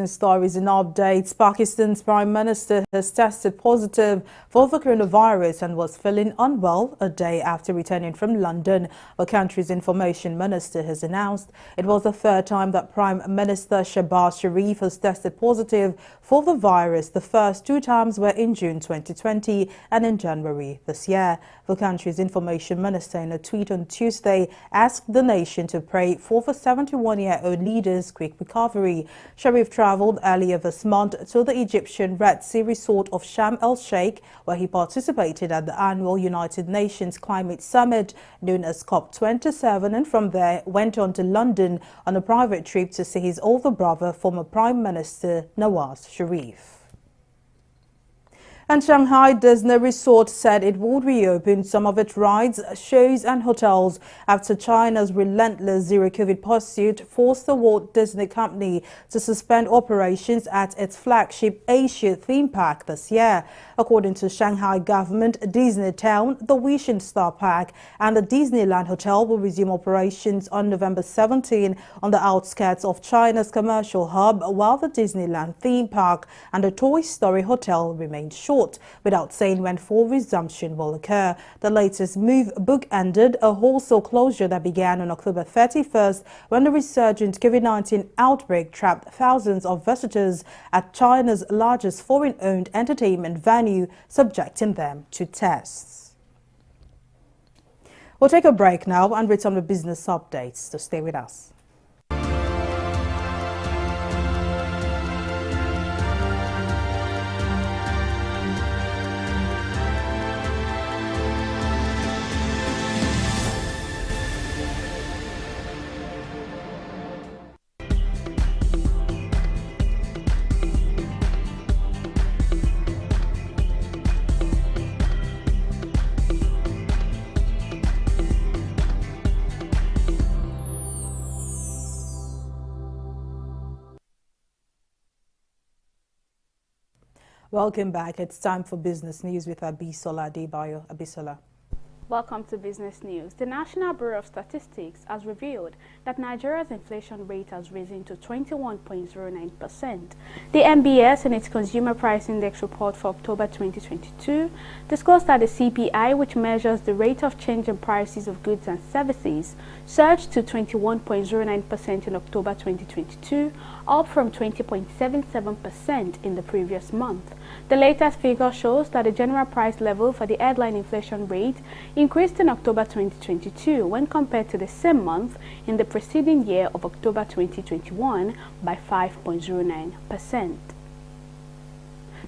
Speaker 5: stories and updates. Pakistan's Prime Minister has tested positive for the coronavirus and was feeling unwell a day after returning from London. The country's information minister has announced it was the third time that Prime Minister Shehbaz Sharif has tested positive for the virus. The first two times were in June 2020 and in January this year. The country's information minister, in a tweet on Tuesday, asked the nation to pray for the 71-year-old leader's quick recovery. Sharif travelled earlier this month to the Egyptian Red Sea resort of Sharm el-Sheikh, where he participated at the annual United Nations Climate Summit known as COP27, and from there went on to London on a private trip to see his older brother, former Prime Minister Nawaz Sharif. And Shanghai Disney Resort said it would reopen some of its rides, shows and hotels after China's relentless zero-COVID pursuit forced the Walt Disney Company to suspend operations at its flagship Asia theme park this year. According to Shanghai government, Disney Town, the Wishing Star Park and the Disneyland Hotel will resume operations on November 17 on the outskirts of China's commercial hub, while the Disneyland theme park and the Toy Story Hotel remain shut, without saying when full resumption will occur. The latest move bookended a wholesale closure that began on October 31st when the resurgent COVID-19 outbreak trapped thousands of visitors at China's largest foreign-owned entertainment venue, subjecting them to tests. We'll take a break now and read some of the business updates, so stay with us. Welcome back. It's time for business news with Abisola Adebayo. Abisola.
Speaker 4: Welcome to Business News. The National Bureau of Statistics has revealed that Nigeria's inflation rate has risen to 21.09%. The NBS, in its Consumer Price Index report for October 2022, disclosed that the CPI, which measures the rate of change in prices of goods and services, surged to 21.09% in October 2022, up from 20.77% in the previous month. The latest figure shows that the general price level for the headline inflation rate increased in October 2022 when compared to the same month in the preceding year of October 2021 by 5.09%.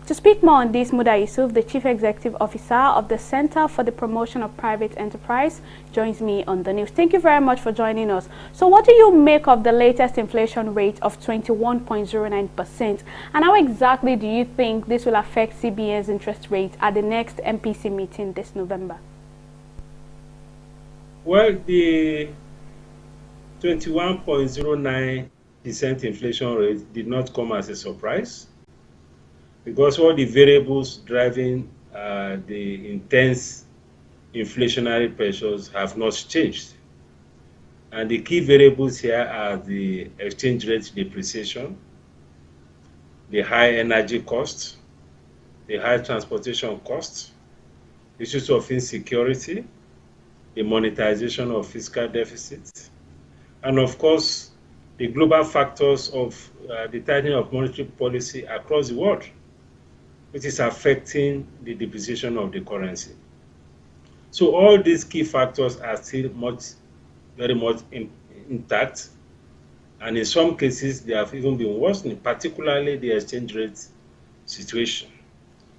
Speaker 4: To speak more on this, Muda Yusuf, the Chief Executive Officer of the Center for the Promotion of Private Enterprise, joins me on the news. Thank you very much for joining us. So what do you make of the latest inflation rate of 21.09%? And how exactly do you think this will affect CBN's interest rate at the next MPC meeting this November?
Speaker 19: Well, the 21.09% inflation rate did not come as a surprise, because all the variables driving the intense inflationary pressures have not changed. And the key variables here are the exchange rate depreciation, the high energy costs, the high transportation costs, issues of insecurity, the monetization of fiscal deficits, and of course, the global factors of the tightening of monetary policy across the world, which is affecting the depreciation of the currency. So all these key factors are still very much intact, and in some cases they have even been worsening, particularly the exchange rate situation.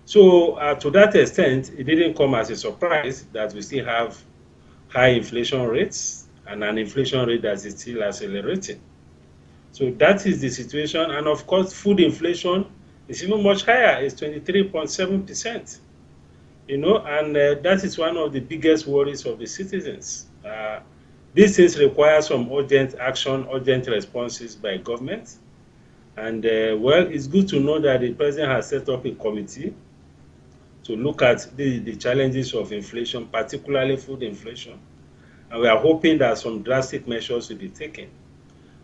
Speaker 19: So to that extent, it didn't come as a surprise that we still have high inflation rates and an inflation rate that is still accelerating. So that is the situation, and of course food inflation is even much higher. It's 23.7%. And that is one of the biggest worries of the citizens. These things require some urgent action, urgent responses by government. And well, it's good to know that the president has set up a committee to look at the challenges of inflation, particularly food inflation. And we are hoping that some drastic measures will be taken.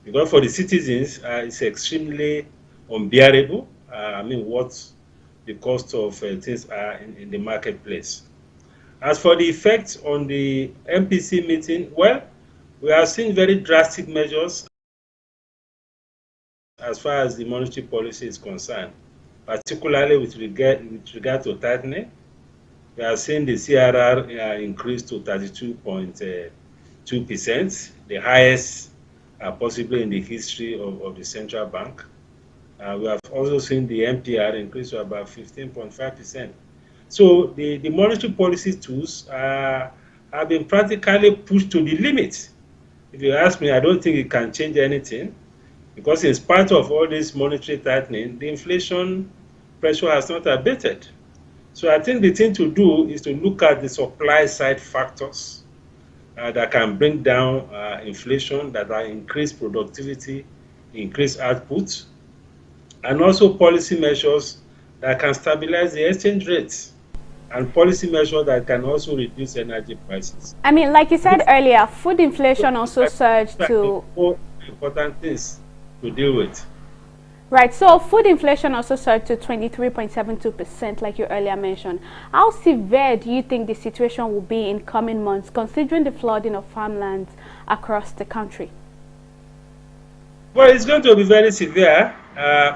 Speaker 19: Because for the citizens, it's extremely unbearable. What the cost of things are in the marketplace. As for the effect on the MPC meeting, well, we are seeing very drastic measures as far as the monetary policy is concerned, particularly with regard to tightening. We are seeing the CRR increase to 32.2%, the highest possibly in the history of the central bank. We have also seen the MPR increase to about 15.5%. So the monetary policy tools have been practically pushed to the limit. If you ask me, I don't think it can change anything, because in spite of all this monetary tightening, the inflation pressure has not abated. So I think the thing to do is to look at the supply side factors that can bring down inflation, that are increase productivity, increase output, and also policy measures that can stabilize the exchange rates, and policy measures that can also reduce energy prices.
Speaker 4: Like you said earlier, food inflation also surged to...
Speaker 19: Important things to deal with.
Speaker 4: Right, so food inflation also surged to 23.72%, like you earlier mentioned. How severe do you think the situation will be in coming months, considering the flooding of farmlands across the country?
Speaker 19: Well, it's going to be very severe.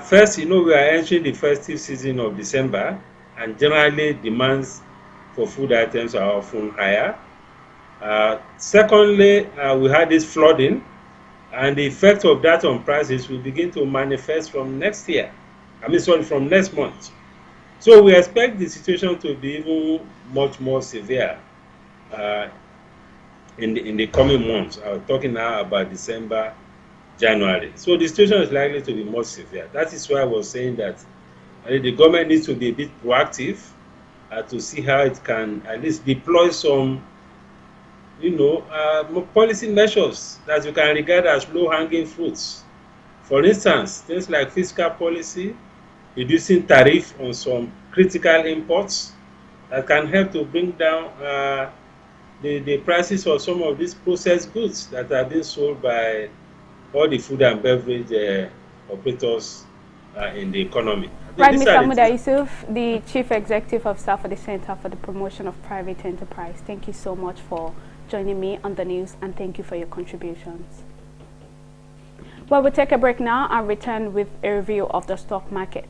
Speaker 19: First, we are entering the festive season of December, and generally demands for food items are often higher. Secondly, we had this flooding, and the effect of that on prices will begin to manifest from next year. From next month. So we expect the situation to be even much more severe in the coming months. I'm talking now about December, January. So the situation is likely to be more severe. That is why I was saying that the government needs to be a bit proactive to see how it can at least deploy some, policy measures that you can regard as low-hanging fruits. For instance, things like fiscal policy, reducing tariff on some critical imports that can help to bring down the prices of some of these processed goods that are being sold by all the food and beverage operators in the economy.
Speaker 4: Right, Mr. Muda Yusuf, the Chief Executive Officer for the Center for the Promotion of Private Enterprise. Thank you so much for joining me on the news, and thank you for your contributions. Well, we'll take a break now and return with a review of the stock market.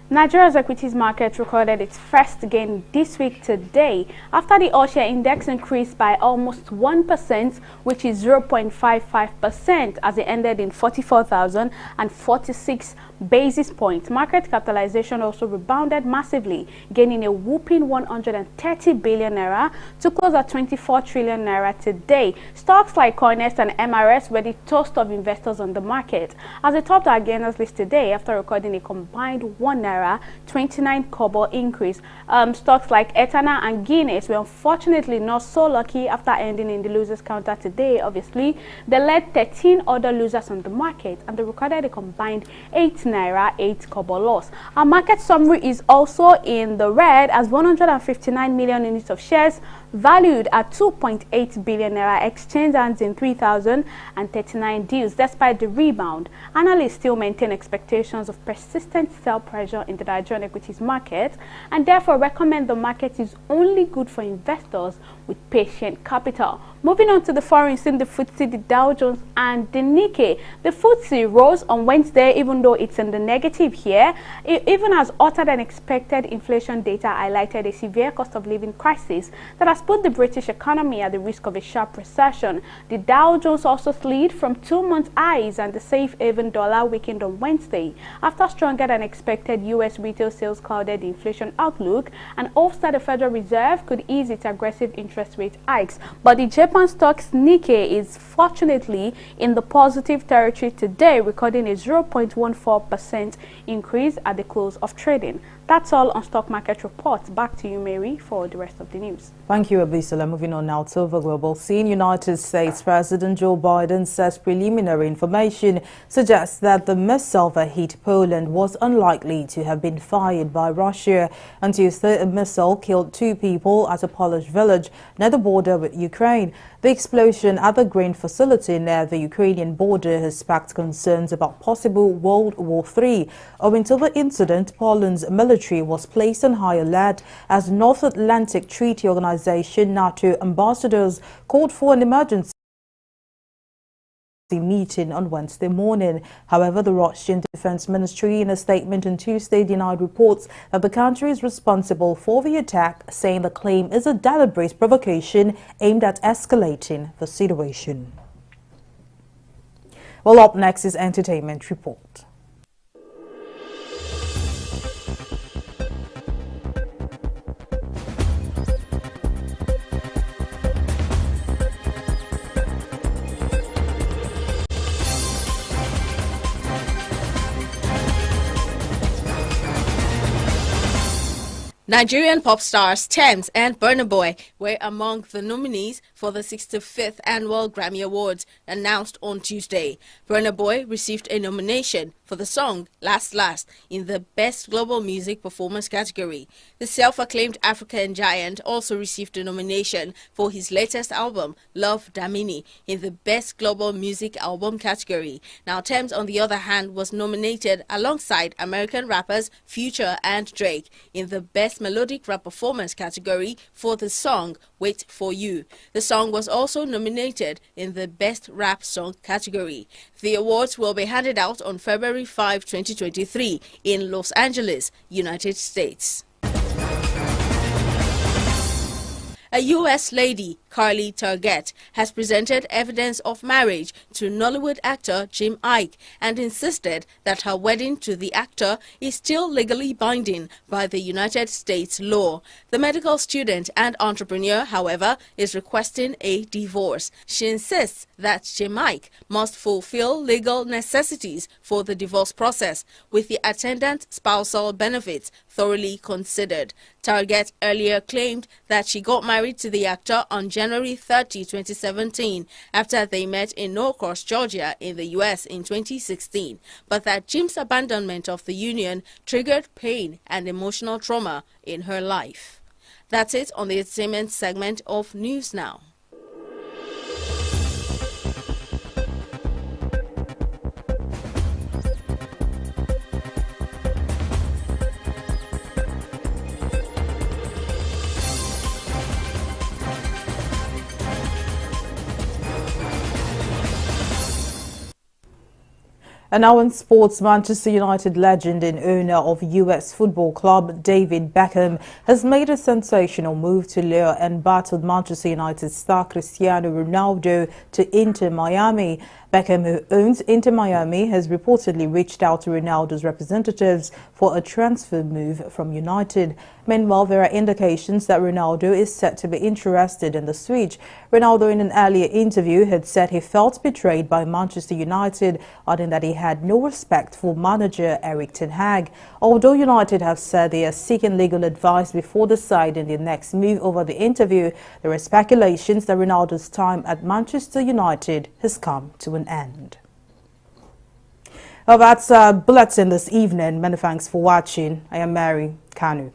Speaker 4: Nigeria's equities market recorded its first gain this week today after the all-share index increased by almost 1%, which is 0.55%, as it ended in 44,046 basis points. Market capitalization also rebounded massively, gaining a whopping 130 billion naira to close at 24 trillion naira today. Stocks like Coinest and MRS were the toast of investors on the market, as they topped our gainers list today after recording a combined 1 naira 29 kobo increase. Stocks like Etana and Guinness were unfortunately not so lucky after ending in the losers counter today. Obviously, they led 13 other losers on the market, and they recorded a combined 8 naira 8 kobo loss. Our market summary is also in the red, as 159 million units of shares valued at 2.8 billion naira exchanged hands in 3,039 deals. Despite the rebound, analysts still maintain expectations of persistent sell pressure in the Nigerian equities market, and therefore recommend the market is only good for investors with patient capital. Moving on to the foreign scene, the FTSE, the Dow Jones and the Nikkei. The FTSE rose on Wednesday, even though it's in the negative here, even as hotter than expected inflation data highlighted a severe cost of living crisis that has put the British economy at the risk of a sharp recession. The Dow Jones also slid from 2-month highs, and the safe haven dollar weakened on Wednesday after stronger than expected U.S. retail sales clouded the inflation outlook and hopes that the Federal Reserve could ease its aggressive interest rate hikes. But the Japan stocks Nikkei is fortunately in the positive territory today, recording a 0.14% increase at the close of trading. That's all on stock market reports. Back to you, Mary, for the rest of the news.
Speaker 5: Thank you, Abisola. Moving on now to the global scene. United States President Joe Biden says preliminary information suggests that the missile that hit Poland was unlikely to have been fired by Russia. On Tuesday, a missile killed 2 people at a Polish village near the border with Ukraine. The explosion at the grain facility near the Ukrainian border has sparked concerns about possible World War III. Owing to the incident, Poland's military was placed on high alert as North Atlantic Treaty Organization NATO ambassadors called for an emergency meeting on Wednesday morning. However, the Russian Defense Ministry in a statement on Tuesday denied reports that the country is responsible for the attack, saying the claim is a deliberate provocation aimed at escalating the situation. Well, up next is Entertainment Report.
Speaker 14: Nigerian pop stars Tems and Burna Boy were among the nominees for the 65th Annual Grammy Awards announced on Tuesday. Burna Boy received a nomination for the song Last Last in the Best Global Music Performance category. The self-acclaimed African giant also received a nomination for his latest album, Love Damini, in the Best Global Music Album category. Now, Tems, on the other hand, was nominated alongside American rappers Future and Drake in the Best Melodic Rap Performance category for the song Wait For You. The song was also nominated in the Best Rap Song category. The awards will be handed out on February 5, 2023 in Los Angeles, United States. A U.S. lady Carly Target, has presented evidence of marriage to Nollywood actor Jim Ike and insisted that her wedding to the actor is still legally binding by the United States law. The medical student and entrepreneur, however, is requesting a divorce. She insists that Jim Ike must fulfill legal necessities for the divorce process, with the attendant spousal benefits thoroughly considered. Target earlier claimed that she got married to the actor on January 30, 2017, after they met in Norcross, Georgia, in the U.S. in 2016, but that Jim's abandonment of the union triggered pain and emotional trauma in her life. That's it on the entertainment segment of News Now.
Speaker 5: And now in sports, Manchester United legend and owner of US football club David Beckham has made a sensational move to lure and battle Manchester United star Cristiano Ronaldo to Inter Miami. Beckham, who owns Inter Miami, has reportedly reached out to Ronaldo's representatives for a transfer move from United. Meanwhile, there are indications that Ronaldo is set to be interested in the switch. Ronaldo, in an earlier interview, had said he felt betrayed by Manchester United, adding that he had no respect for manager Erik ten Hag. Although United have said they are seeking legal advice before deciding their next move over the interview, there are speculations that Ronaldo's time at Manchester United has come to an end. Well, that's our bulletin this evening. Many thanks for watching. I am Mary Kanu.